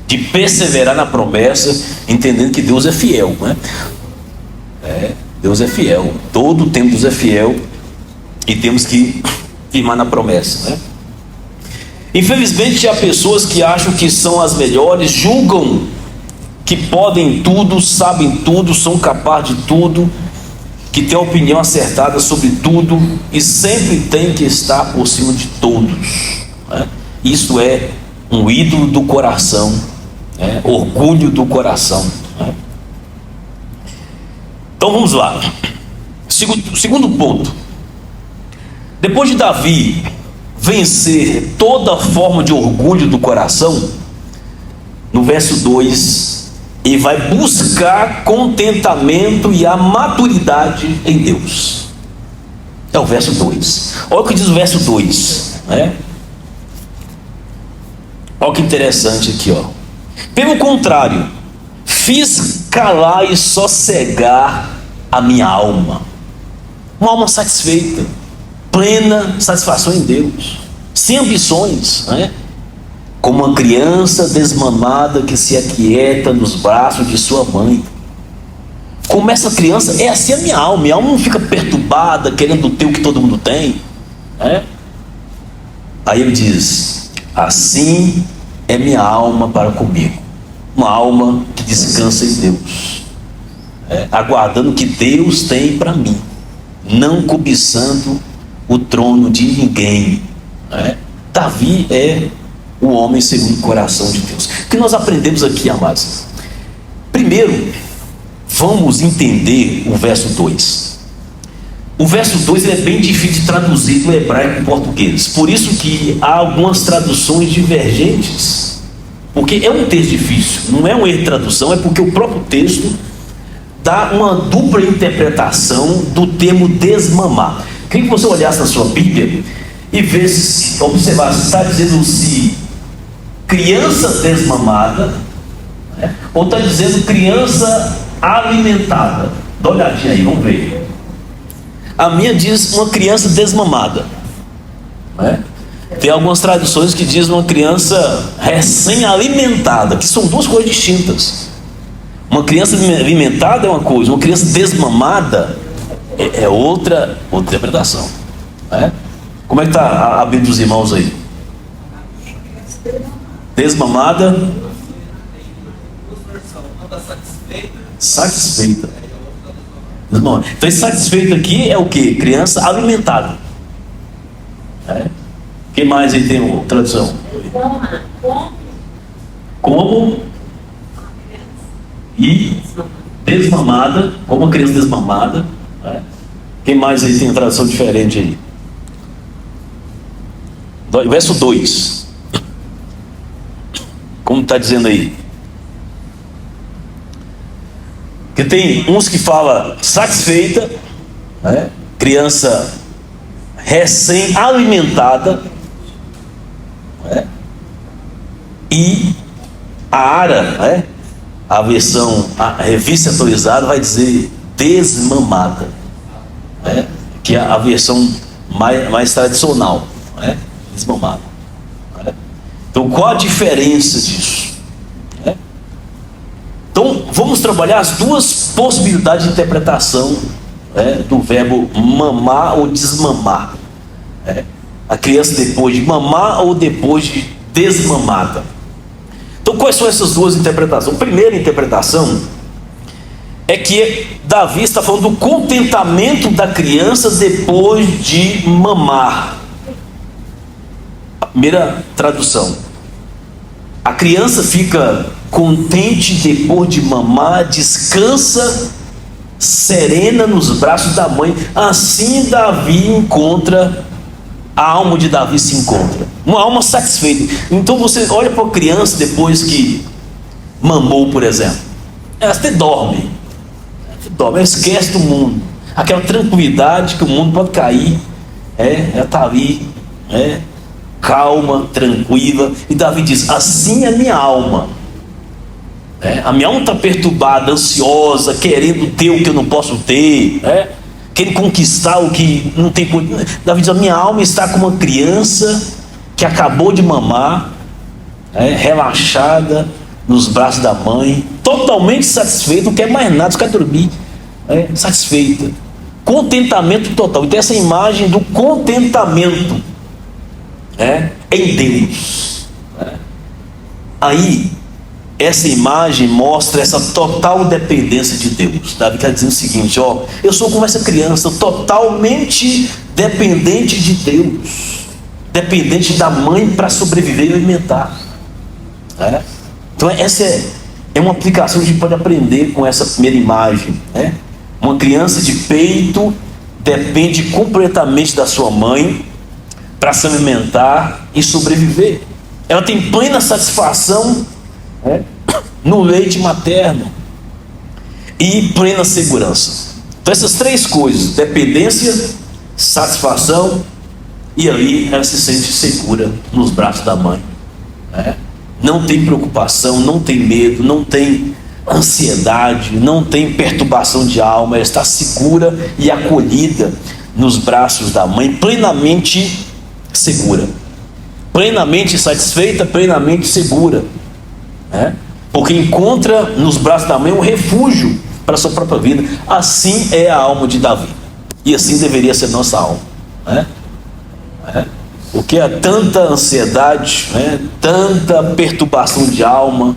de perseverar na promessa, entendendo que Deus é fiel, Deus é fiel, todo o tempo Deus é fiel, e temos que firmar na promessa, Infelizmente há pessoas que acham que são as melhores, julgam que podem tudo, sabem tudo, são capazes de tudo, que têm a opinião acertada sobre tudo e sempre tem que estar por cima de todos, Isso é um ídolo do coração, orgulho do coração, Então vamos lá. Segundo ponto. Depois de Davi vencer toda forma de orgulho do coração, no verso 2, ele vai buscar contentamento e a maturidade em Deus. É o verso 2. Olha o que diz o verso 2, né? Olha que interessante aqui, ó. Pelo contrário, fiz calar e sossegar a minha alma. Uma alma satisfeita, plena satisfação em Deus, sem ambições, né? Como uma criança desmamada que se aquieta nos braços de sua mãe. Como essa criança, é assim a minha alma não fica perturbada, querendo ter o que todo mundo tem, né? Aí ele diz: assim é minha alma para comigo. Uma alma que descansa em Deus, aguardando o que Deus tem para mim, não cobiçando o trono de ninguém. Davi é o homem segundo o coração de Deus. O que nós aprendemos aqui, amados? Primeiro, vamos entender o verso 2. O verso 2 ele é bem difícil de traduzir do hebraico para o português. Por isso que há algumas traduções divergentes. Porque é um texto difícil, não é um erro de tradução, é porque o próprio texto dá uma dupla interpretação do termo desmamar. Queria que você olhasse na sua Bíblia e visse, observasse, está dizendo se criança desmamada, ou está dizendo criança alimentada. Dá uma olhadinha aí, vamos ver. A minha diz uma criança desmamada, Tem algumas traduções que dizem uma criança recém-alimentada, que são duas coisas distintas. Uma criança alimentada é uma coisa, uma criança desmamada é outra interpretação. Como é que está a Bíblia dos irmãos aí? Desmamada, satisfeita. Então esse satisfeito aqui é o que? Criança alimentada. Que mais aí tem tradução? Como e desmamada, como uma criança desmamada. Quem mais aí tem tradução diferente aí? Verso 2. Como está dizendo aí? Que tem uns que falam satisfeita, criança recém-alimentada, e a ARA, a versão, a revista atualizada, vai dizer desmamada, que é a versão mais tradicional, desmamada. Então qual a diferença disso? Então vamos trabalhar as duas possibilidades de interpretação do verbo mamar ou desmamar. A criança depois de mamar ou depois de desmamada. Então quais são essas duas interpretações? A primeira interpretação é que Davi está falando do contentamento da criança depois de mamar. A primeira tradução: a criança fica contente depois de mamar, descansa serena nos braços da mãe. Assim Davi encontra, a alma de Davi se encontra, uma alma satisfeita. Então você olha para a criança depois que mamou, por exemplo, ela até dorme, ela esquece do mundo, aquela tranquilidade que o mundo pode cair, ela está ali, calma, tranquila. E Davi diz: assim é minha alma. A minha alma está perturbada, ansiosa, querendo ter o que eu não posso ter, querendo conquistar o que não tem. Davi diz: a minha alma está como uma criança que acabou de mamar, relaxada nos braços da mãe, totalmente satisfeita, não quer mais nada, só quer dormir, satisfeita, contentamento total. Então essa imagem do contentamento em Deus, aí essa imagem mostra essa total dependência de Deus. Davi está dizendo o seguinte: eu sou como essa criança, totalmente dependente de Deus, dependente da mãe para sobreviver e alimentar. Então essa é uma aplicação que a gente pode aprender com essa primeira imagem, Uma criança de peito depende completamente da sua mãe para se alimentar e sobreviver. Ela tem plena satisfação no leite materno e plena segurança. Então essas três coisas: dependência, satisfação, e ali ela se sente segura nos braços da mãe. Não tem preocupação, não tem medo, não tem ansiedade, não tem perturbação de alma. Ela está segura e acolhida nos braços da mãe, plenamente segura, plenamente satisfeita, plenamente segura, porque encontra nos braços da mãe um refúgio para a sua própria vida. Assim é a alma de Davi, e assim deveria ser nossa alma, porque há tanta ansiedade, tanta perturbação de alma,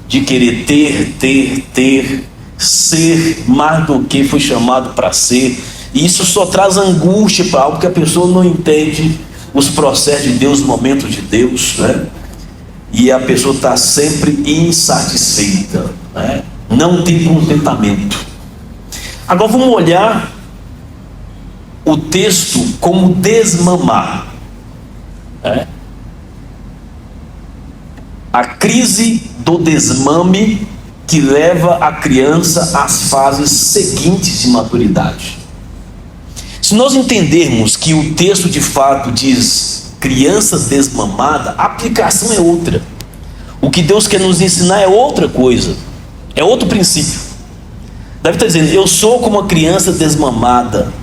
de querer ter, ser mais do que foi chamado para ser, e isso só traz angústia para algo, porque a pessoa não entende os processos de Deus, os momentos de Deus, e a pessoa está sempre insatisfeita, não tem contentamento. Agora vamos olhar o texto como desmamar. A crise do desmame que leva a criança às fases seguintes de maturidade. Se nós entendermos que o texto de fato diz criança desmamada, a aplicação é outra. O que Deus quer nos ensinar é outra coisa, é outro princípio. Davi está dizendo: eu sou como uma criança desmamada,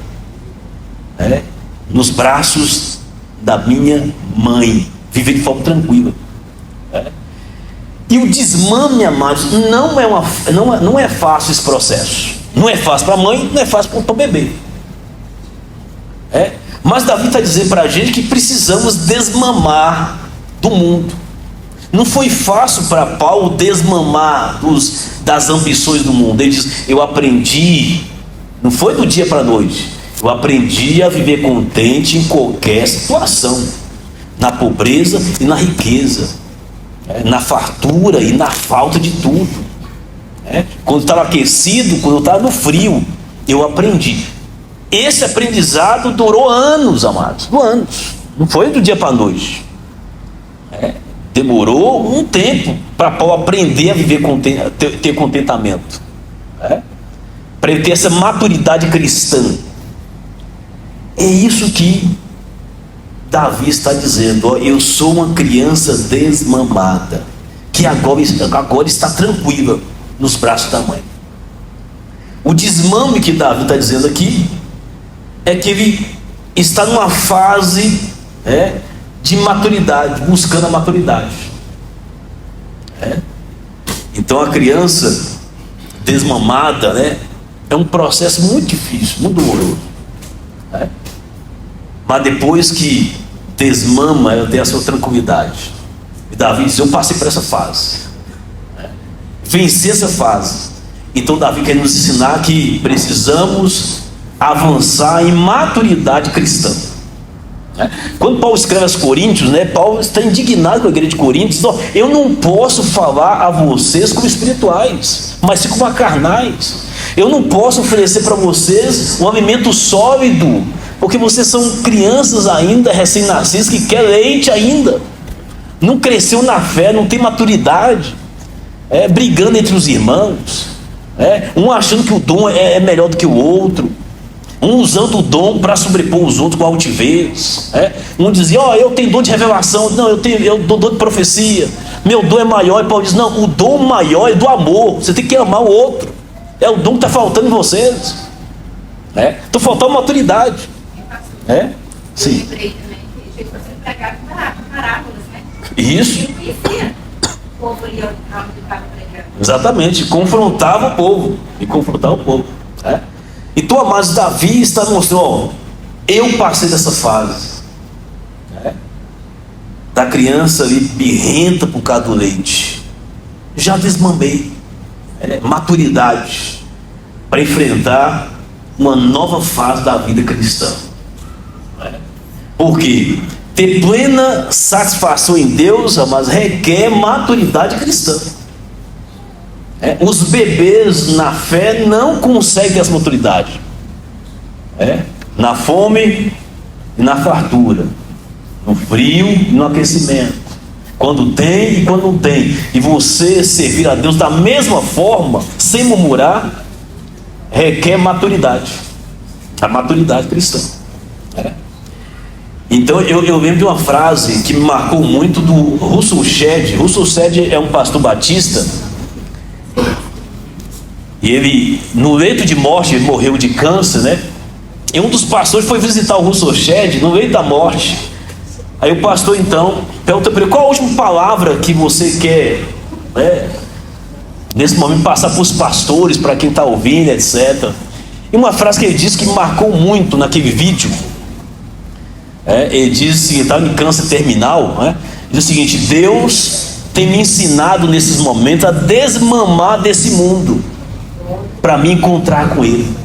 nos braços da minha mãe, viver de forma tranquila. E o desmame, amados, não é fácil esse processo. Não é fácil para a mãe, não é fácil para o bebê. Mas Davi está dizendo para a gente que precisamos desmamar do mundo. Não foi fácil para Paulo desmamar das ambições do mundo. Ele diz: eu aprendi, não foi do dia para a noite, eu aprendi a viver contente em qualquer situação, na pobreza e na riqueza, na fartura e na falta de tudo, quando estava aquecido, quando eu estava no frio, eu aprendi. Esse aprendizado durou anos, amados, anos, não foi do dia para a noite. Demorou um tempo para Paulo aprender a viver, ter contentamento, para ele ter essa maturidade cristã. É isso que Davi está dizendo: eu sou uma criança desmamada, que agora está tranquila nos braços da mãe. O desmame que Davi está dizendo aqui é que ele está numa fase de maturidade, buscando a maturidade. Então a criança desmamada é um processo muito difícil, muito doloroso. Mas depois que desmama, ela tem a sua tranquilidade. E Davi diz: eu passei por essa fase, venci essa fase. Então Davi quer nos ensinar que precisamos avançar em maturidade cristã. Quando Paulo escreve aos Coríntios, Paulo está indignado com a igreja de Coríntios. Eu não posso falar a vocês como espirituais, mas sim como carnais. Eu não posso oferecer para vocês um alimento sólido, porque vocês são crianças ainda, recém-nascidas, que quer leite ainda, não cresceu na fé, não tem maturidade, brigando entre os irmãos, um achando que o dom é melhor do que o outro, um usando o dom para sobrepor os outros com altivez. Um dizia: eu tenho dom de revelação, não, eu dou dom de profecia, meu dom é maior. E Paulo diz: não, o dom maior é do amor, você tem que amar o outro, é o dom que está faltando em vocês. Está faltando maturidade. Sim. Eu lembrei também que Jesus pregava parábolas, Isso. Ele conhecia o povo ali onde estava pregando. Exatamente, confrontava o povo. Então, amados, Davi está mostrando: eu passei dessa fase, da criança ali birrenta por causa do leite, já desmamei, maturidade para enfrentar uma nova fase da vida cristã. Porque ter plena satisfação em Deus, mas requer maturidade cristã. Os bebês na fé não conseguem essa maturidade. Na fome e na fartura, no frio e no aquecimento, quando tem e quando não tem. E você servir a Deus da mesma forma, sem murmurar, requer maturidade, a maturidade cristã. Então eu lembro de uma frase que me marcou muito do Russell Shedd. Russell Shedd é um pastor batista, e ele, no leito de morte, ele morreu de câncer, né? E um dos pastores foi visitar o Russell Shedd no leito da morte. Aí o pastor então pergunta para ele: qual a última palavra que você quer, nesse momento, passar para os pastores, para quem está ouvindo, etc. E uma frase que ele disse que me marcou muito naquele vídeo, ele diz o seguinte: estava em câncer terminal, diz o seguinte: Deus tem me ensinado nesses momentos a desmamar desse mundo, para me encontrar com Ele.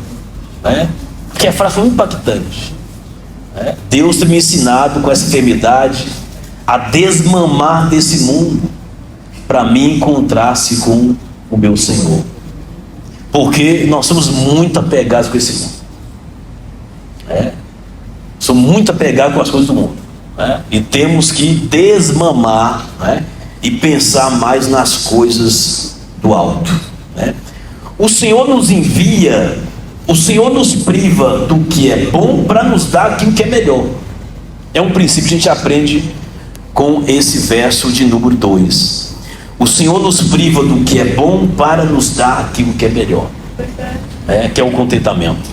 Porque a frase foi muito impactante. Deus tem me ensinado com essa enfermidade a desmamar desse mundo, para me encontrar-se com o meu Senhor. Porque nós somos muito apegados com esse mundo. Somos muito apegados com as coisas do mundo. E temos que desmamar, e pensar mais nas coisas do alto. O Senhor nos envia, o Senhor nos priva do que é bom para nos dar aquilo que é melhor. É um princípio que a gente aprende com esse verso de número 2. O Senhor nos priva do que é bom para nos dar aquilo que é melhor, que é o contentamento.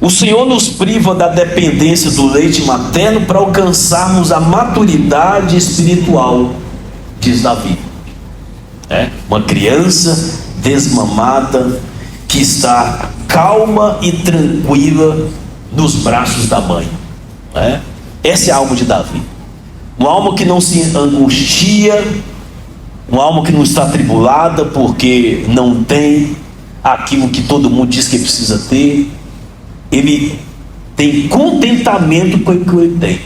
O Senhor nos priva da dependência do leite materno para alcançarmos a maturidade espiritual, diz Davi. Uma criança desmamada que está calma e tranquila nos braços da mãe. Essa é a alma de Davi. Uma alma que não se angustia, uma alma que não está atribulada porque não tem aquilo que todo mundo diz que precisa ter. Ele tem contentamento com o que ele tem,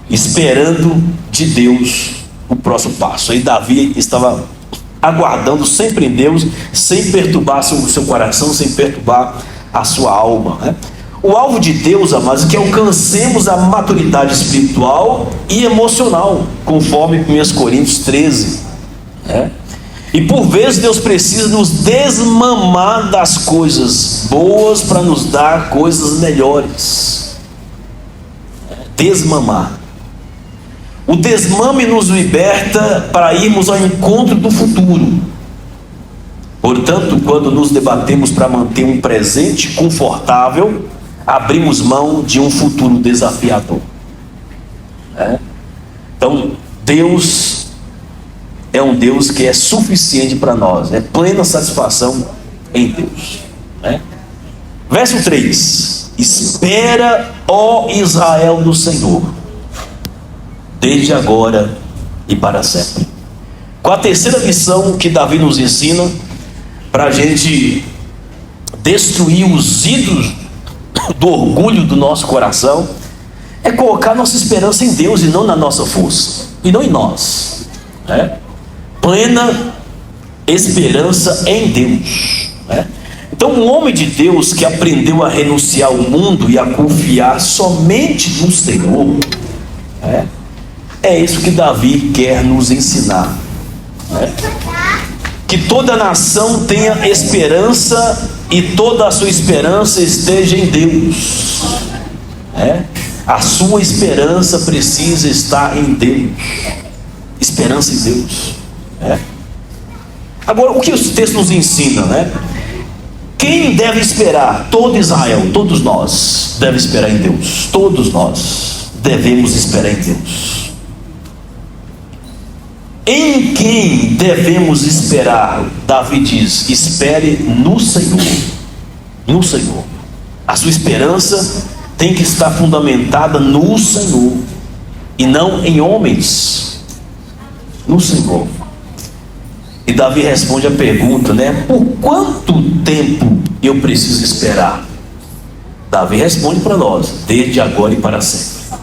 esperando de Deus o próximo passo. Aí Davi estava aguardando sempre em Deus, sem perturbar o seu coração, sem perturbar a sua alma. O alvo de Deus, amados, é que alcancemos a maturidade espiritual e emocional, conforme 1 Coríntios 13. E por vezes Deus precisa nos desmamar das coisas boas para nos dar coisas melhores. Desmamar. O desmame nos liberta para irmos ao encontro do futuro. Portanto, quando nos debatemos para manter um presente confortável, abrimos mão de um futuro desafiador. Então, Deus é um Deus que é suficiente para nós, plena satisfação em Deus. Verso 3: espera, ó Israel, no Senhor, desde agora e para sempre. Com a terceira lição que Davi nos ensina, para a gente destruir os ídolos do orgulho do nosso coração, é colocar nossa esperança em Deus e não na nossa força, e não em nós. Plena esperança em Deus. Então, um homem de Deus que aprendeu a renunciar ao mundo e a confiar somente no Senhor, é isso que Davi quer nos ensinar. Que toda nação tenha esperança e toda a sua esperança esteja em Deus. A sua esperança precisa estar em Deus. Esperança em Deus. Agora, o que esse texto nos ensina, Quem deve esperar? Todo Israel, todos nós devemos esperar em Deus. Todos nós devemos esperar em Deus. Em quem devemos esperar? Davi diz: espere no Senhor. No Senhor. A sua esperança tem que estar fundamentada no Senhor e não em homens. No Senhor. E Davi responde a pergunta, por quanto tempo eu preciso esperar? Davi responde para nós: desde agora e para sempre.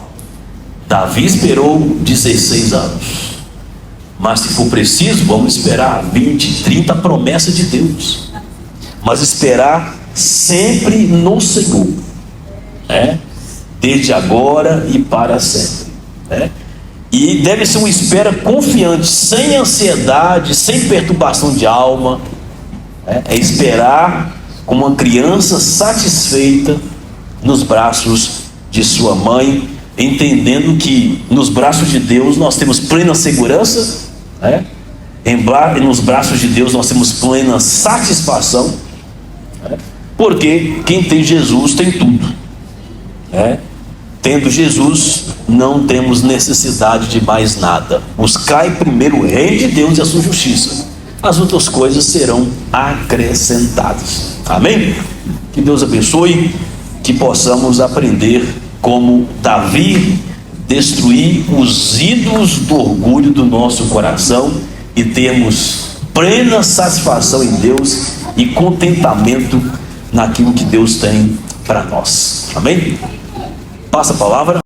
Davi esperou 16 anos. Mas se for preciso, vamos esperar 20, 30 promessas de Deus. Mas esperar sempre no Senhor, desde agora e para sempre. E deve ser uma espera confiante, sem ansiedade, sem perturbação de alma. É esperar como uma criança satisfeita nos braços de sua mãe, entendendo que nos braços de Deus nós temos plena segurança, nos braços de Deus nós temos plena satisfação, porque quem tem Jesus tem tudo. Tendo Jesus, não temos necessidade de mais nada. Buscai primeiro o reino de Deus e a sua justiça, as outras coisas serão acrescentadas. Amém? Que Deus abençoe, que possamos aprender como Davi, destruir os ídolos do orgulho do nosso coração e termos plena satisfação em Deus e contentamento naquilo que Deus tem para nós. Amém? Passa a palavra.